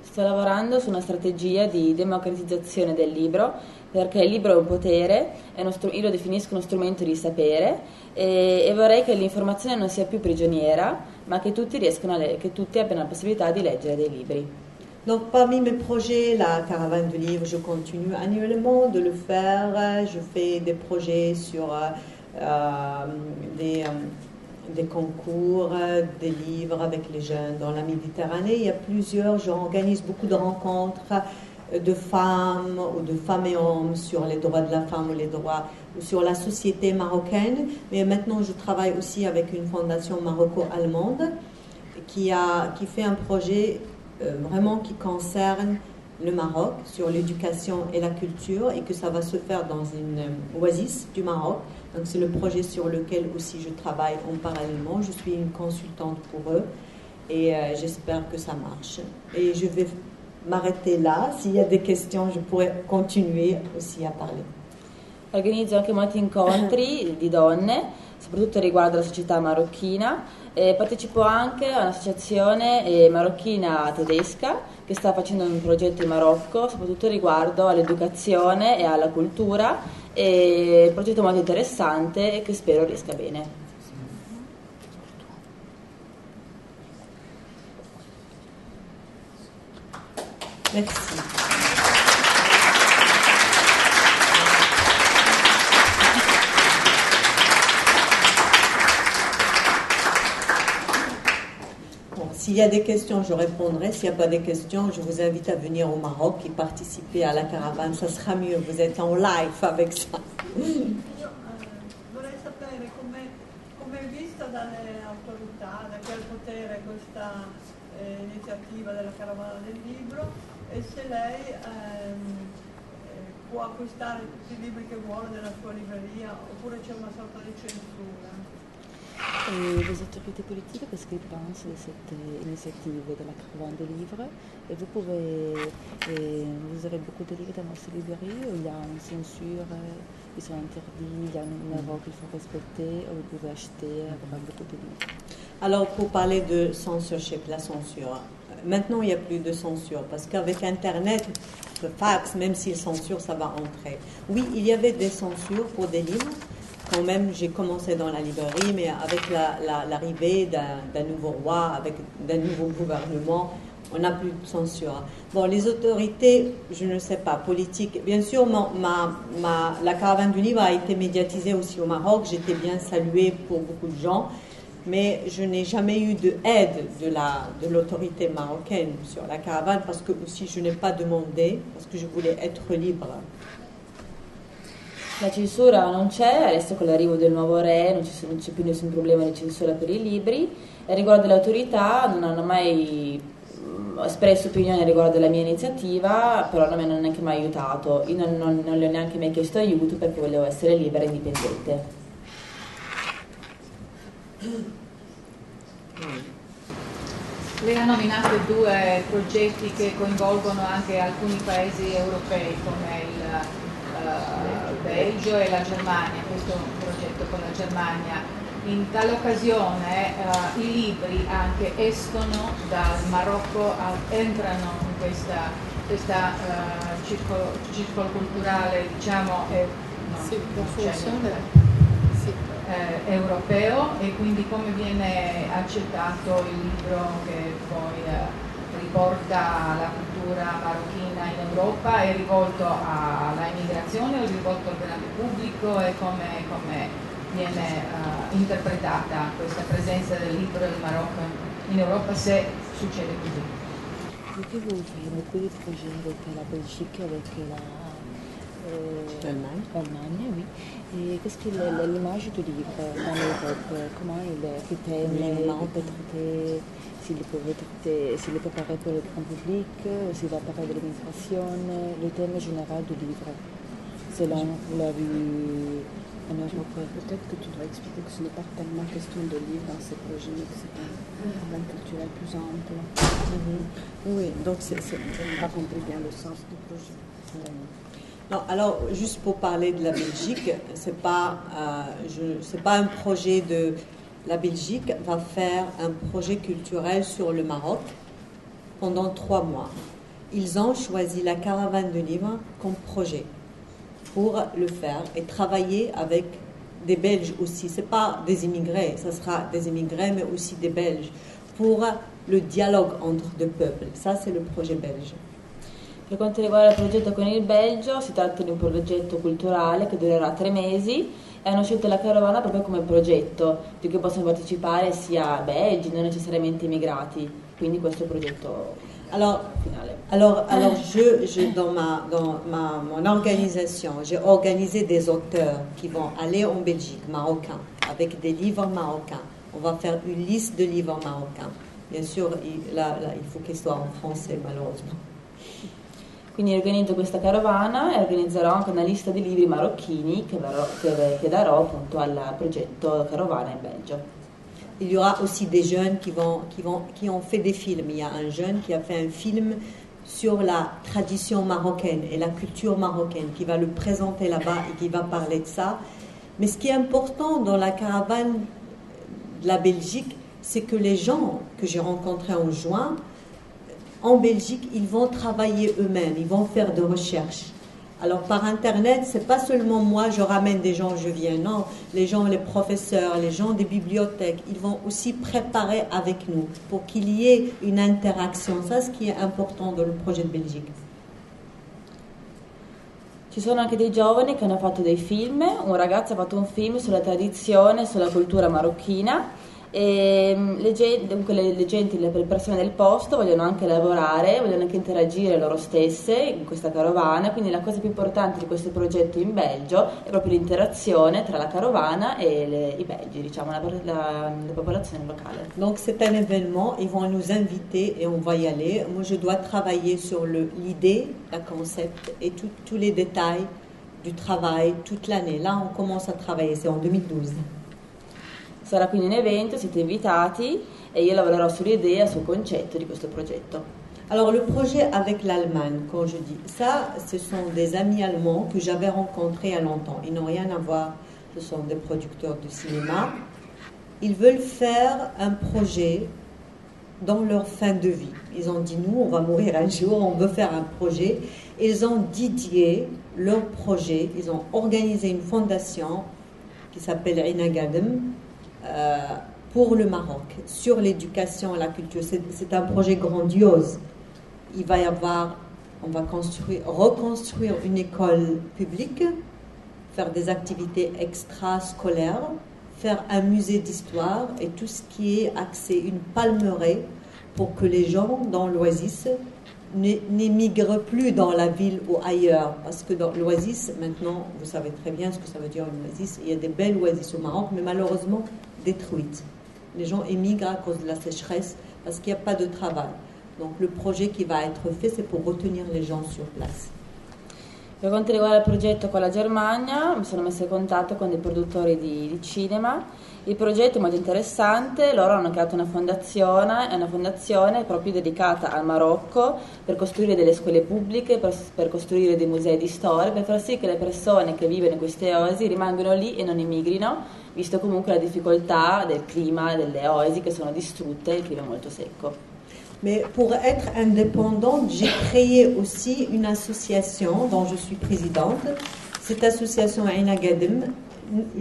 Sto lavorando su una strategia di democratizzazione del libro, perché il libro è un potere, io lo definisco uno strumento di sapere, e vorrei che l'informazione non sia più prigioniera, ma che tutti abbiano la possibilità di leggere dei libri. Donc parmi mes projets, la caravane de livres, je continue annuellement de le faire. Je fais des projets sur des concours, des livres avec les jeunes dans la Méditerranée. Il y a j'organise beaucoup de rencontres de femmes ou de femmes et hommes sur les droits de la femme ou sur la société marocaine. Mais maintenant, je travaille aussi avec une fondation maroco-allemande qui fait un projet vraiment qui concerne le Maroc sur l'éducation et la culture, et que ça va se faire dans une oasis du Maroc. Donc c'est le projet sur lequel aussi je travaille en parallèlement. Je suis une consultante pour eux et j'espère que ça marche. Et je vais m'arrêter là. S'il y a des questions, je pourrais continuer aussi à parler. Organizzo anche molti incontri di donne, soprattutto riguardo la società marocchina, e partecipo anche a un'associazione marocchina tedesca che sta facendo un progetto in Marocco, soprattutto riguardo all'educazione e alla cultura, e un progetto molto interessante e che spero riesca bene. Merci. S'il y a des questions, je répondrai. S'il n'y a pas de questions, je vous invite à venir au Maroc et participer à la caravane. Ça sera mieux, vous êtes en live avec ça. Vorrei sapere come è vista dalle autorità, da chi ha il potere questa iniziativa della caravana del libro, e se lei può acquistare tutti i libri che vuole nella sua libreria, oppure c'è una sorta di censura. Et les autorités politiques, qu'est-ce qu'ils pensent de cette initiative de la caravane des livres? Et vous avez beaucoup de livres dans votre librairie, ou il y a une censure, ils sont interdits, il y a un numéro qu'il faut respecter, ou vous pouvez acheter, avoir beaucoup de livres? Alors pour parler de censorship, la censure, maintenant il n'y a plus de censure, parce qu'avec Internet, le fax, même s'il censure, ça va entrer. Oui, il y avait des censures pour des livres. Quand même, j'ai commencé dans la librairie, mais avec l'arrivée d'un nouveau roi, avec d'un nouveau gouvernement, on n'a plus de censure. Bon, les autorités, je ne sais pas, politiques, bien sûr, la caravane du livre a été médiatisée aussi au Maroc, j'étais bien saluée pour beaucoup de gens, mais je n'ai jamais eu d'aide de l'autorité marocaine sur la caravane parce que aussi je n'ai pas demandé, parce que je voulais être libre. La censura non c'è, adesso con l'arrivo del nuovo re non c'è più nessun problema di censura per i libri. E riguardo alle autorità non hanno mai espresso opinione riguardo alla mia iniziativa, però non mi hanno neanche mai aiutato. Io non le ho neanche mai chiesto aiuto perché volevo essere libera e indipendente. Lei ha nominato due progetti che coinvolgono anche alcuni paesi europei come il Belgio e la Germania, questo progetto con la Germania. In tale occasione i libri anche escono dal Marocco, entrano in questa circolo culturale, diciamo, europeo, e quindi come viene accettato il libro che poi riporta la cultura marocchina in Europa, è rivolto alla immigrazione o è rivolto al grande pubblico, e come viene interpretata questa presenza del libro del Marocco in Europa, se succede così. Perché vous faites beaucoup de projets avec la Belgique, avec l'Allemagne, oui. Et qu'est-ce que l'image du livre dans l'Europe, comment il est thème, s'il est préparé pour le grand public, s'il va parler de l'immigration, le thème général du livre, selon la vue en Europe. Peut-être que tu dois expliquer que ce n'est pas tellement question de livre dans ces projets, mais que c'est un problème culturel plus ample. Oui, donc je n'ai pas compris bien le sens du projet. Non, alors, juste pour parler de la Belgique, c'est pas un projet de... La Belgique va faire un projet culturel sur le Maroc pendant 3 mois. Ils ont choisi la caravane de livres comme projet pour le faire et travailler avec des Belges aussi. Ce n'est pas des immigrés, ce sera des immigrés, mais aussi des Belges, pour le dialogue entre deux peuples. Ça, c'est le projet belge. Per quanto riguarda il progetto con il Belgio, si tratta di un progetto culturale che durerà 3 mesi e hanno scelto la carovana proprio come progetto, di cui possono partecipare sia belgi, non necessariamente immigrati, quindi questo è il progetto finale. Alors dans mon organisation, j'ai organisé des auteurs qui vont aller en Belgique, marocains, avec des livres marocains. On va faire une liste de livres marocains. Bien sûr, il faut qu'ils soient en français, malheureusement. Quindi organizzo questa carovana e organizzerò anche una lista di libri marocchini che darò appunto al progetto Carovana in Belgio. Il y aura aussi des jeunes qui ont fait des films. Il y a un jeune qui a fait un film sur la tradition marocaine et la culture marocaine, qui va le présenter là-bas et qui va parler de ça. Mais ce qui est important dans la caravane de la Belgique, c'est que les gens que j'ai rencontrés en juin, en Belgique, ils vont travailler eux-mêmes, ils vont faire des recherches. Alors par Internet, c'est pas seulement moi, je ramène des gens, je viens. Non, les gens, les professeurs, les gens des bibliothèques, ils vont aussi préparer avec nous pour qu'il y ait une interaction. Ça, ce qui est important dans le projet de Belgique. Ci sono anche dei giovani che hanno fatto dei film. Un ragazzo ha fatto un film sulla tradizione, sulla cultura marocchina. E le persone del posto vogliono anche lavorare, vogliono anche interagire loro stesse in questa carovana, quindi la cosa più importante di questo progetto in Belgio è proprio l'interazione tra la carovana e i belgi, diciamo, la popolazione locale. Donc c'est un événement, ils vont nous inviter et on va y aller. Moi je dois travailler sur l'idée, le concept et tous les détails du travail toute l'année. Là on commence à travailler, c'est en 2012. Sarà quindi un evento, siete invitati e io lavorerò sull'idea, sul concetto di questo progetto. Alors le projet avec l'Allemagne, quand je dis ça, ce sont des amis allemands que j'avais rencontrés il y a longtemps. Ils n'ont rien à voir, ce sont des producteurs de cinéma. Ils veulent faire un projet dans leur fin de vie. Ils ont dit, nous, on va mourir un jour, on veut faire un projet. Ils ont dédié leur projet, ils ont organisé une fondation qui s'appelle Inagadem, pour le Maroc, sur l'éducation et la culture. C'est un projet grandiose. Il va y avoir, on va reconstruire une école publique, faire des activités extrascolaires, faire un musée d'histoire et tout ce qui est axé, une palmeraie, pour que les gens dans l'Oasis n'émigrent plus dans la ville ou ailleurs. Parce que dans l'Oasis, maintenant, vous savez très bien ce que ça veut dire une oasis. Il y a des belles oasis au Maroc, mais malheureusement détruites. Les gens émigrent à cause de la sécheresse parce qu'il n'y a pas de travail. Donc le projet qui va être fait, c'est pour retenir les gens sur place. Per quanto riguarda il progetto con la Germania, mi sono messa in contatto con dei produttori di cinema. Il progetto è molto interessante, loro hanno creato una fondazione proprio dedicata al Marocco per costruire delle scuole pubbliche, per costruire dei musei di storia, per far sì che le persone che vivono in queste oasi rimangano lì e non emigrino, visto comunque la difficoltà del clima delle oasi che sono distrutte, il clima è molto secco. Mais pour être indépendante, j'ai créé aussi une association dont je suis présidente. Cette association Ain Agadem,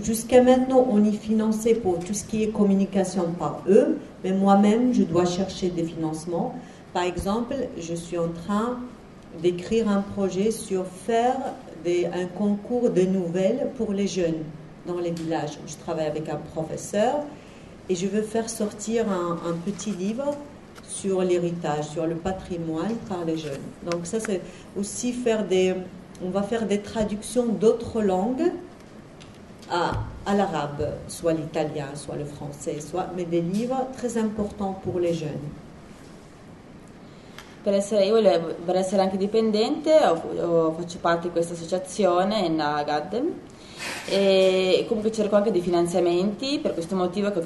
jusqu'à maintenant, on y finançait pour tout ce qui est communication par eux, mais moi-même, je dois chercher des financements. Par exemple, je suis en train d'écrire un projet sur faire un concours de nouvelles pour les jeunes dans les villages. Je travaille avec un professeur et je veux faire sortir un petit livre sur l'héritage, sur le patrimoine par les jeunes. Donc ça, c'est aussi on va faire des traductions d'autres langues à l'arabe, soit l'italien, soit le français, mais des livres très importants pour les jeunes. Io vorrei essere anche dipendente, faccio parte di questa associazione in Gaddem e comunque cerco anche dei finanziamenti, per questo motivo che ho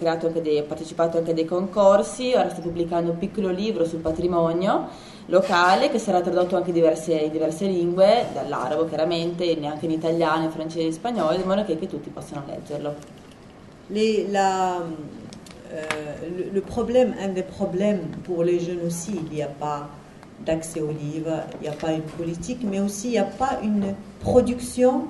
partecipato anche a dei concorsi. Ora sto pubblicando un piccolo libro sul patrimonio locale che sarà tradotto anche in diverse lingue, dall'arabo chiaramente, anche in italiano, in francese e in spagnolo, in modo che tutti possano leggerlo. Le problème, un des problèmes pour les jeunes aussi, il n'y a pas d'accès aux livres, il n'y a pas une politique, mais aussi il n'y a pas une production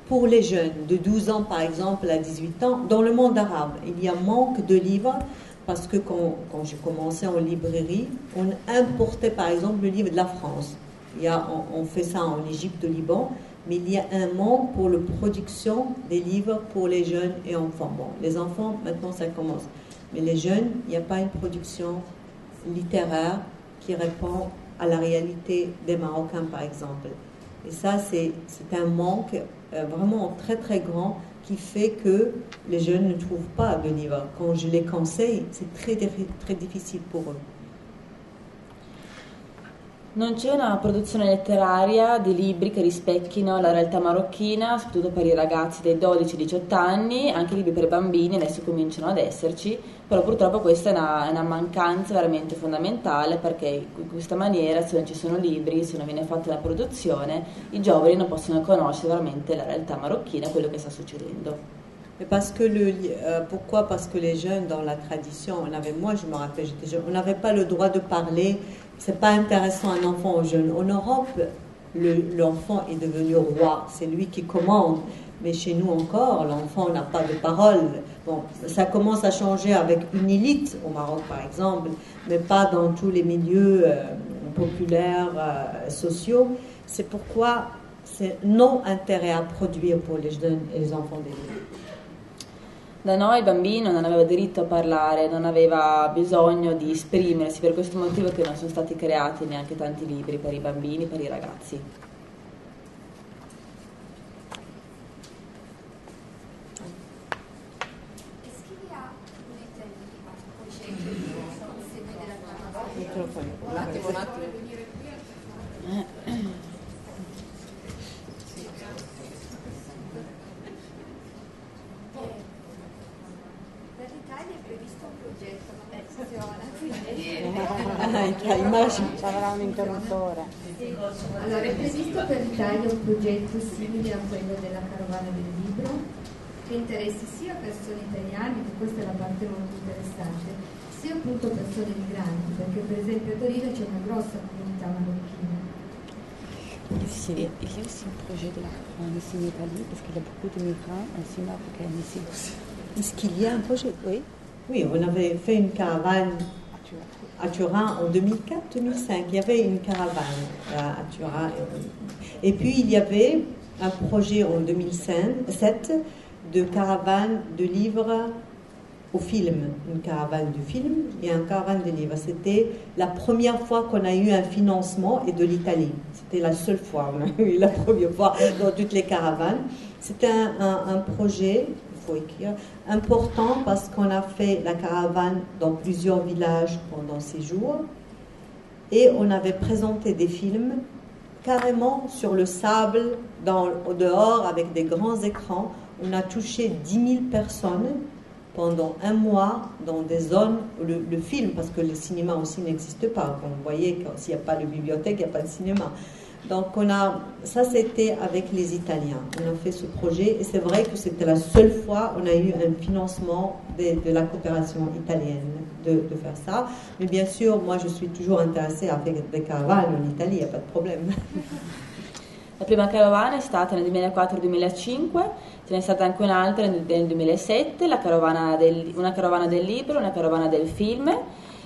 pour les jeunes de 12 ans par exemple à 18 ans. Dans le monde arabe, il y a manque de livres parce que quand j'ai commencé en librairie, on importait par exemple le livre de la France. On fait ça en Égypte, au Liban, mais il y a un manque pour la production des livres pour les jeunes et enfants. Bon, les enfants, maintenant ça commence. Mais les jeunes, il n'y a pas une production littéraire qui répond à la réalité des Marocains, par exemple. Et ça, c'est un manque vraiment très, très grand qui fait que les jeunes ne trouvent pas de livres. Quand je les conseille, c'est très, très difficile pour eux. Non c'è una produzione letteraria di libri che rispecchino la realtà marocchina, soprattutto per i ragazzi dai 12-18 anni, anche libri per bambini adesso cominciano ad esserci, però purtroppo questa è una mancanza veramente fondamentale, perché in questa maniera, se non ci sono libri, se non viene fatta una produzione, i giovani non possono conoscere veramente la realtà marocchina, quello che sta succedendo. Parce que pourquoi? Parce que les jeunes, dans la tradition, moi je me rappelle, j'étais jeune, on n'avait pas le droit de parler. C'est pas intéressant un enfant aux jeunes. En Europe, l'enfant est devenu roi, c'est lui qui commande. Mais chez nous encore, l'enfant n'a pas de parole. Bon, ça commence à changer avec une élite au Maroc par exemple, mais pas dans tous les milieux populaires, sociaux. C'est pourquoi c'est non intérêt à produire pour les jeunes et les enfants des villes. Da noi il bambino non aveva diritto a parlare, non aveva bisogno di esprimersi, per questo motivo che non sono stati creati neanche tanti libri per i bambini, per i ragazzi. Un attimo. Ci avrà un interruttore. Allora, è previsto per l'Italia un progetto simile a quello della carovana del libro che interessi sia persone italiane, che questa è la parte molto interessante, sia appunto persone migranti, perché per esempio a Torino c'è una grossa comunità marocchina. Il y a aussi un projet de la caravane ici en Italie, parce qu'il y a beaucoup de migrants aussi marocains ici. Est-ce qu'il y a un projet? Oui. Oui, on avait fait une caravane à Turin en 2004-2005. Il y avait une caravane à Turin. Et puis il y avait un projet en 2007 de caravanes de livres au film, une caravane de film et une caravane de livres. C'était la première fois qu'on a eu un financement et de l'Italie. C'était la seule fois on a eu la première fois dans toutes les caravanes. C'était un projet, il faut écrire, important parce qu'on a fait la caravane dans plusieurs villages pendant 6 jours et on avait présenté des films carrément sur le sable, au dehors, avec des grands écrans. On a touché 10 000 personnes pendant 1 mois dans des zones où le film, parce que le cinéma aussi n'existe pas. Comme vous voyez, s'il n'y a pas de bibliothèque, il n'y a pas de cinéma. Donc ça c'était avec les Italiens. On a fait ce projet et c'est vrai que c'était la seule fois on a eu un financement de la coopération italienne de faire ça. Mais bien sûr, moi je suis toujours intéressée à faire des caravanes en Italie, il n'y a pas de problème. La prima carovana è stata nel 2004-2005, ce n'è stata anche un'altra nel 2007, una carovana del libro, una carovana del film.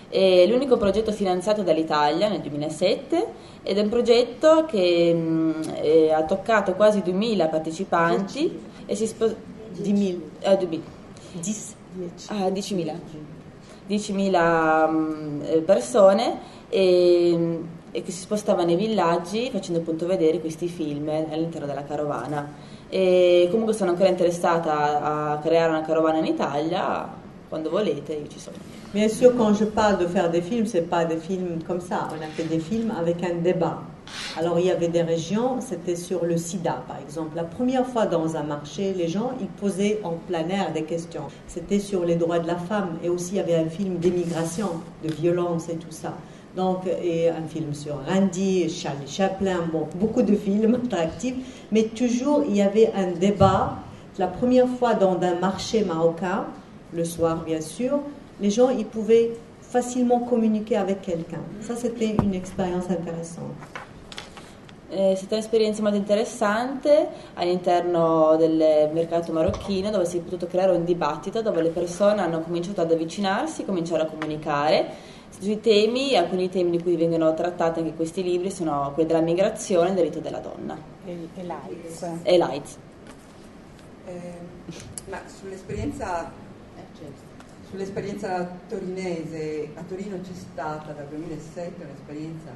È l'unico progetto finanziato dall'Italia nel 2007 ed è un progetto che ha toccato quasi 2.000 partecipanti e si 10.000 persone e che si spostavano nei villaggi facendo appunto vedere questi film all'interno della carovana. E comunque sono ancora interessata a creare una carovana in Italia, quando volete io ci sono. Bien sûr, quand je parle de faire des films, c'est pas des films comme ça. On a fait des films avec un débat. Alors, il y avait des régions, c'était sur le sida, par exemple. La première fois dans un marché, les gens, ils posaient en plein air des questions. C'était sur les droits de la femme. Et aussi, il y avait un film d'émigration, de violence et tout ça. Donc, et un film sur Randy, Charlie Chaplin, bon, beaucoup de films attractifs. Mais toujours, il y avait un débat. La première fois dans un marché marocain, le soir, bien sûr, les gens ils pouvaient facilement communiquer avec quelqu'un. Ça, c'était une expérience intéressante. È stata un'esperienza molto interessante all'interno del mercato marocchino, dove si è potuto creare un dibattito, dove le persone hanno cominciato ad avvicinarsi, cominciare a comunicare sui temi. Alcuni temi di cui vengono trattati anche questi libri sono quelli della migrazione e del diritto della donna. E l'AIDS. Ma sull'esperienza torinese, a Torino c'è stata dal 2007 un'esperienza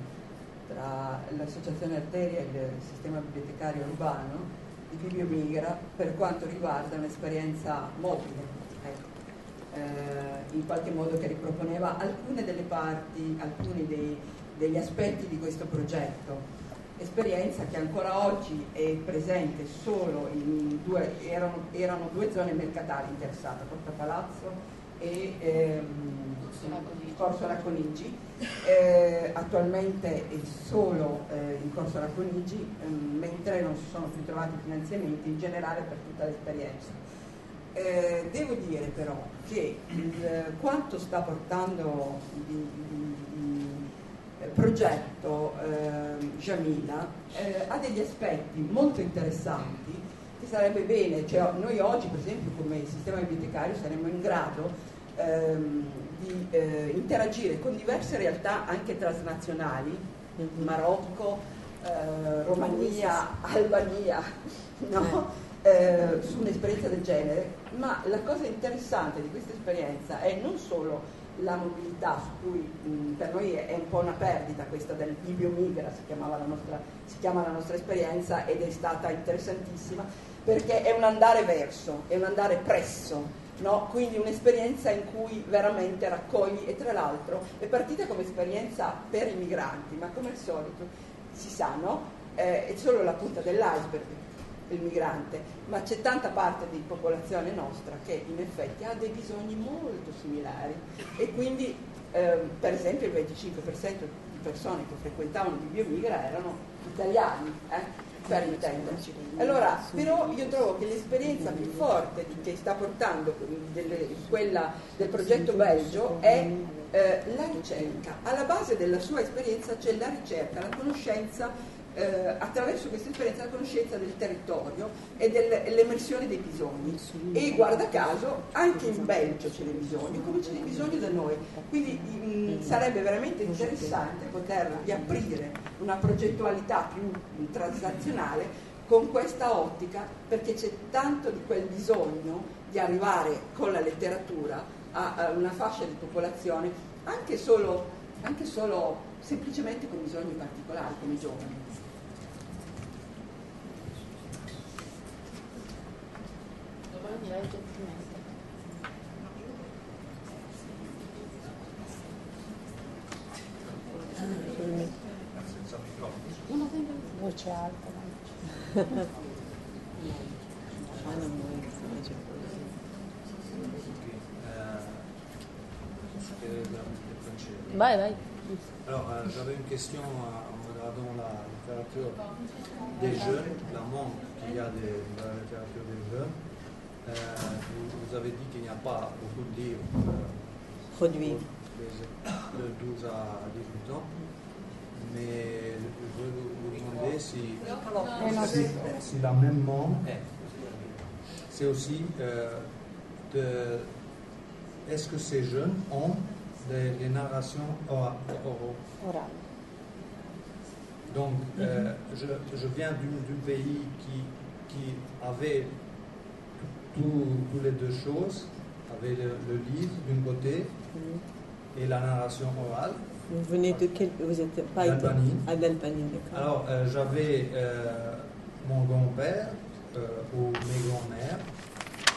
tra l'associazione Arteria e il sistema bibliotecario urbano di Bibliomigra per quanto riguarda un'esperienza mobile, in qualche modo che riproponeva alcune delle parti, alcuni degli aspetti di questo progetto. Esperienza che ancora oggi è presente solo in erano 2 zone mercatali interessate, Porta Palazzo e Corso Racconigi. Attualmente è solo in Corso Racconigi, mentre non si sono più trovati finanziamenti in generale per tutta l'esperienza. Devo dire però che quanto sta portando il progetto Jamila ha degli aspetti molto interessanti che sarebbe bene, cioè noi oggi per esempio come sistema bibliotecario saremmo in grado di interagire con diverse realtà anche transnazionali, Marocco, Romania, Albania, no? Su un'esperienza del genere, ma la cosa interessante di questa esperienza è non solo la mobilità, su cui per noi è un po' una perdita questa del Bibliomigra, si chiama la nostra esperienza ed è stata interessantissima perché è un andare verso, è un andare presso, no? Quindi un'esperienza in cui veramente raccogli, e tra l'altro è partita come esperienza per i migranti, ma come al solito si sa, no? È solo la punta dell'iceberg il migrante, ma c'è tanta parte di popolazione nostra che in effetti ha dei bisogni molto similari e quindi per esempio il 25% di persone che frequentavano Bibliomigra erano italiani, per intenderci. Allora, però io trovo che l'esperienza più forte che sta portando quella del progetto belgio è la ricerca. Alla base della sua esperienza c'è la ricerca, la conoscenza, attraverso questa esperienza la conoscenza del territorio e dell'emersione dei bisogni, e guarda caso anche in Belgio c'è dei bisogni come c'è dei bisogni da noi, quindi sarebbe veramente interessante poter riaprire una progettualità più transnazionale con questa ottica, perché c'è tanto di quel bisogno di arrivare con la letteratura a una fascia di popolazione anche solo semplicemente con bisogni particolari, come i giovani. Voce alta. Vai. Alors, j'avais une question en regardant la littérature des jeunes, la manque qu'il y a de la littérature des jeunes. Vous avez dit qu'il n'y a pas beaucoup de livres produits de 12 à 18 ans, mais je veux vous demander si la même manque, c'est aussi est-ce que ces jeunes ont des narrations orales. Donc, je viens d'un pays qui avait toutes les deux choses, avait le livre d'un côté et la narration orale. Vous venez de quel... Vous êtes pas d'Albanie. D'Albanie, d'accord. Alors, j'avais mon grand-père ou mes grands-mères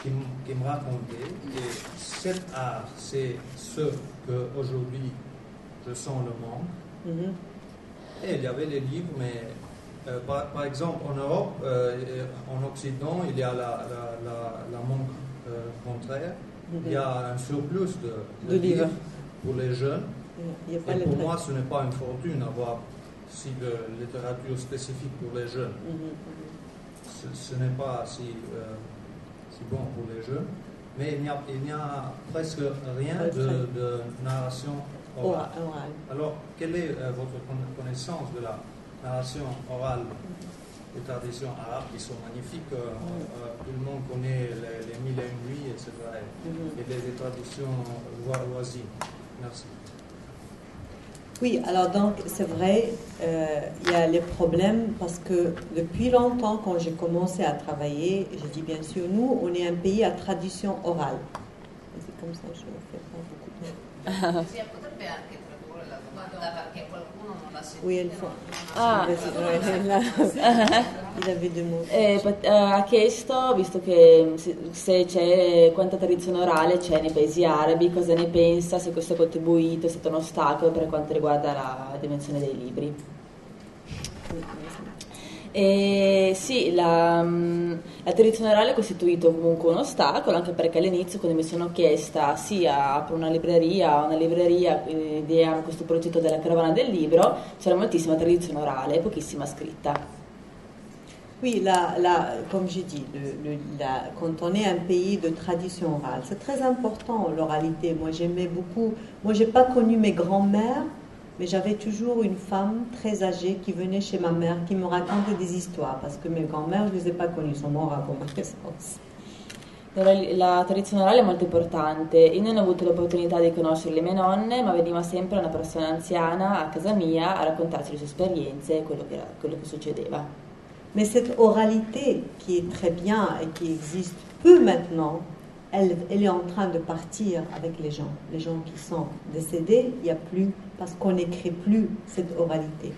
qui me racontaient que cet art, c'est ce qu'aujourd'hui je sens le manque. Et il y avait les livres, mais par exemple en Europe, en Occident, il y a la manque contraire. Il y a un surplus de livres pour les jeunes. Et pour moi, ce n'est pas une fortune d'avoir si de littérature spécifique pour les jeunes. Ce n'est pas si bon pour les jeunes. Mais il n'y a presque rien de narration orale. Alors, quelle est votre connaissance de la narration orale des traditions arabes qui sont magnifiques? Tout le monde connaît les Mille et une nuits, etc. Et les traditions voisines. Merci. Oui, alors donc c'est vrai, il y a les problèmes parce que depuis longtemps, quand j'ai commencé à travailler, j'ai dit bien sûr, nous, on est un pays à tradition orale. C'est comme ça, je ne fais pas beaucoup de... Oui, elle fa. Il avait deux mots. Ha chiesto, visto che se c'è quanta tradizione orale c'è nei paesi arabi, cosa ne pensa, se questo ha contribuito, è stato un ostacolo per quanto riguarda la dimensione dei libri. Sì, la tradizione orale ha costituito comunque un ostacolo, anche perché all'inizio, quando mi sono chiesta apro una libreria diamo questo progetto della carovana del libro, c'era moltissima tradizione orale, pochissima scritta. Oui, comme j'ai dit, quand on est un pays de tradition orale, c'est très important l'oralité. Moi, j'aimais beaucoup. Moi, j'ai pas connu mes grands-mères, mais j'avais toujours une femme très âgée qui venait chez ma mère, qui me racontait des histoires, parce que mes grands-mères, je les ai pas connues, sont mortes avant ma naissance. La tradizione orale è molto importante. Io non ho avuto l'opportunità di conoscere le mie nonne, ma veniva sempre una persona anziana a casa mia a raccontarci le sue esperienze e quello che succedeva. Mais cette oralité qui est très bien et qui existe peu maintenant, elle est en train de partir avec les gens. Les gens qui sont décédés, il n'y a plus, parce qu'on n'écrit plus cette oralité.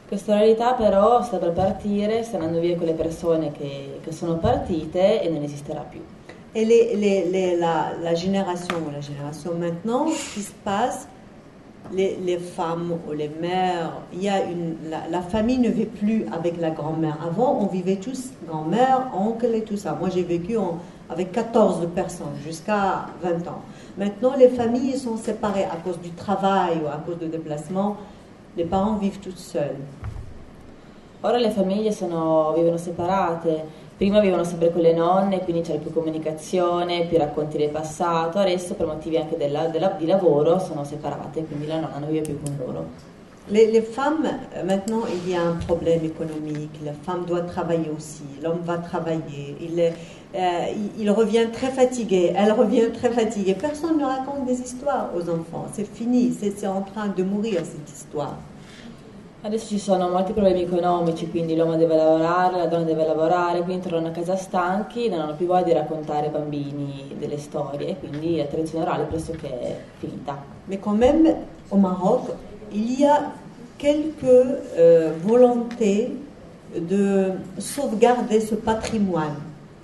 Questa oralità però sta per partire, sta andando via quelle persone che sono partite e non esisterà più. Et la génération maintenant, ce qui se passe, les femmes ou les mères, la famille ne vit plus avec la grand-mère. Avant, on vivait tous, grand-mère, oncle et tout ça. Moi, j'ai vécu avec 14 personnes jusqu'à 20 ans. Maintenant, les familles sont séparées à cause du travail ou à cause de déplacement. Les parents vivent toutes seules. Ora le famiglie vivono separate. Prima vivevano sempre con le nonne, quindi c'era più comunicazione, più racconti del passato. Adesso, per motivi anche di lavoro, sono separate, quindi la nonna non vive più con loro. Les femmes, maintenant, il y a un problème économique. La femme doit travailler aussi. L'homme va travailler. Il revient très fatigué. Elle revient très fatiguée. Personne ne raconte des histoires aux enfants. C'est fini. C'est en train de mourir, cette histoire. Adesso ci sono molti problemi economici, quindi l'uomo deve lavorare, la donna deve lavorare, quindi tornano a casa stanchi, non hanno più voglia di raccontare ai bambini delle storie, quindi la tradizione orale è pressoché finita. Mais quand même, au Maroc, il y a quelques volontés de sauvegarder ce patrimoine.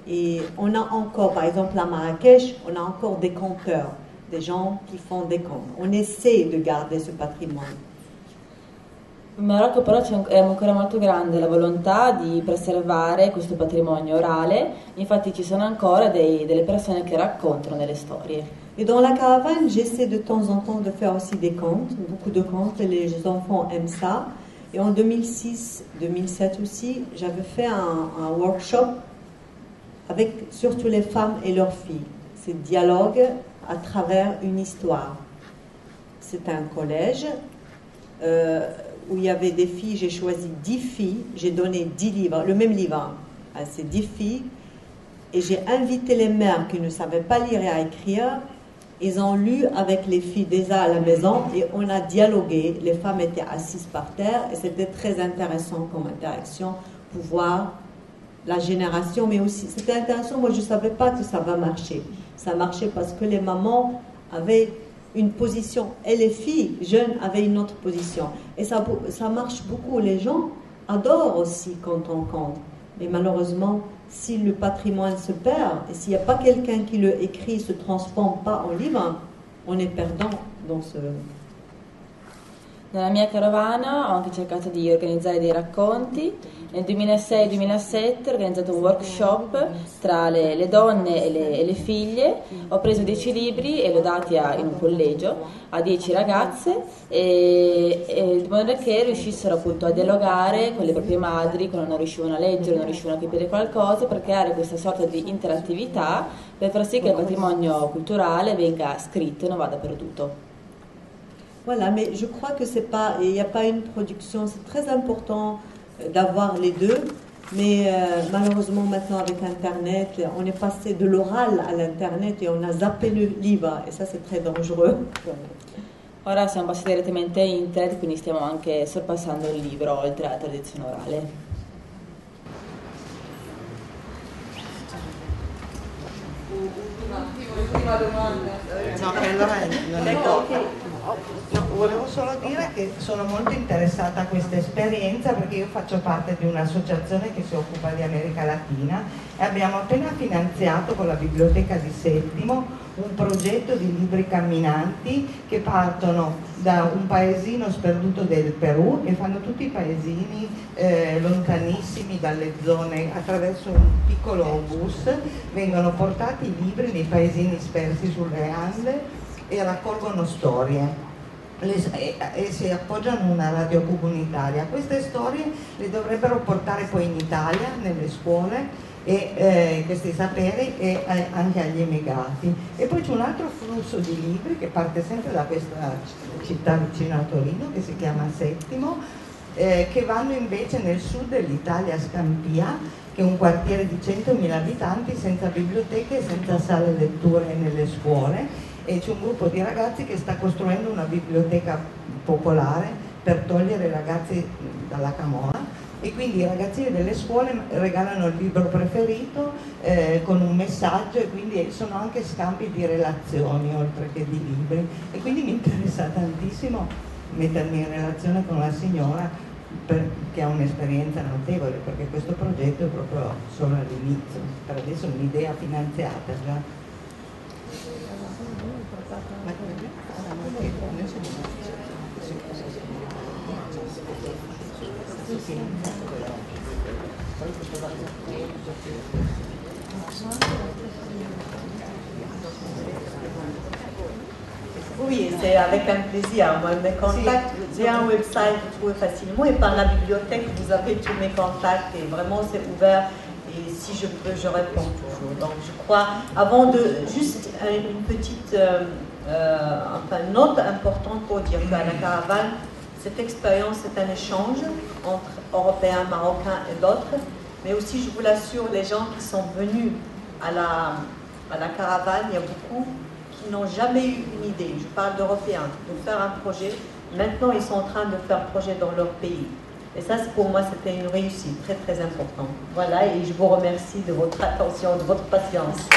Et on a encore, par exemple à Marrakech, on a encore des conteurs, des gens qui font des contes. On essaie de garder ce patrimoine. In Marocco però è ancora molto grande la volontà di preservare questo patrimonio orale, infatti ci sono ancora delle persone che raccontano delle storie. Et dans la caravane, j'essaie de temps en temps de faire aussi des contes, beaucoup de contes, et les enfants aiment ça. Et en 2006-2007 aussi, j'avais fait un workshop avec surtout les femmes et leurs filles. C'est dialogue à travers une histoire. C'était un collège où il y avait des filles, j'ai choisi 10 filles, j'ai donné 10 livres, le même livre à ces 10 filles, et j'ai invité les mères qui ne savaient pas lire et écrire. Ils ont lu avec les filles déjà à la maison et on a dialogué. Les femmes étaient assises par terre et c'était très intéressant comme interaction pour voir la génération, mais aussi c'était intéressant. Moi je ne savais pas que ça va marcher. Ça marchait parce que les mamans avaient une position et les filles jeunes avaient une autre position. Et ça marche beaucoup. Les gens adorent aussi quand on compte. Mais malheureusement, si le patrimoine se perd et s'il n'y a pas quelqu'un qui le écrit, se transforme pas en livre, on est perdant dans ce... Nella mia carovana ho anche cercato di organizzare dei racconti. Nel 2006-2007 ho organizzato un workshop tra le donne e le figlie. Ho preso 10 libri e li ho dati in un collegio a 10 ragazze di modo che riuscissero appunto a dialogare con le proprie madri quando non riuscivano a leggere, non riuscivano a capire qualcosa, per creare questa sorta di interattività per far sì che il patrimonio culturale venga scritto e non vada perduto. Voilà, mais je crois que c'est pas, il n'y a pas une production, c'est très important d'avoir les deux, mais malheureusement maintenant avec Internet, on est passé de l'oral à l'Internet et on a zappé le livre, et ça c'est très dangereux. Ora siamo passati direttamente a Internet, quindi stiamo anche sorpassando il libro oltre alla tradizione orale. Ultima domanda. No, allora non è no, volevo solo dire che sono molto interessata a questa esperienza perché io faccio parte di un'associazione che si occupa di America Latina e abbiamo appena finanziato con la Biblioteca di Settimo un progetto di libri camminanti che partono da un paesino sperduto del Perù e fanno tutti i paesini lontanissimi dalle zone, attraverso un piccolo bus vengono portati i libri nei paesini spersi sulle Ande e raccolgono storie e si appoggiano a una radio comunitaria. Queste storie le dovrebbero portare poi in Italia, nelle scuole, e questi saperi e anche agli emigrati. E poi c'è un altro flusso di libri che parte sempre da questa città vicino a Torino che si chiama Settimo, che vanno invece nel sud dell'Italia, a Scampia, che è un quartiere di 100.000 abitanti senza biblioteche e senza sale letture nelle scuole, e c'è un gruppo di ragazzi che sta costruendo una biblioteca popolare per togliere i ragazzi dalla camorra, e quindi i ragazzini delle scuole regalano il libro preferito con un messaggio, e quindi sono anche scambi di relazioni oltre che di libri, e quindi mi interessa tantissimo mettermi in relazione con la signora che ha un'esperienza notevole, perché questo progetto è proprio solo all'inizio, per adesso è un'idea finanziata già. Oui, c'est avec un plaisir. Moi, mes contacts, j'ai un website, vous trouvez facilement, et par la bibliothèque, vous avez tous mes contacts, et vraiment c'est ouvert, et si je peux, je réponds toujours. Donc je crois, avant de, juste une petite note importante pour dire qu'à la caravane, cette expérience est un échange entre Européens, Marocains et d'autres, mais aussi, je vous l'assure, les gens qui sont venus à la caravane, il y a beaucoup qui n'ont jamais eu une idée, je parle d'Européens, de faire un projet. maintenant ils sont en train de faire projet dans leur pays. Et ça, pour moi, c'était une réussite très très importante. Voilà, et je vous remercie de votre attention, de votre patience.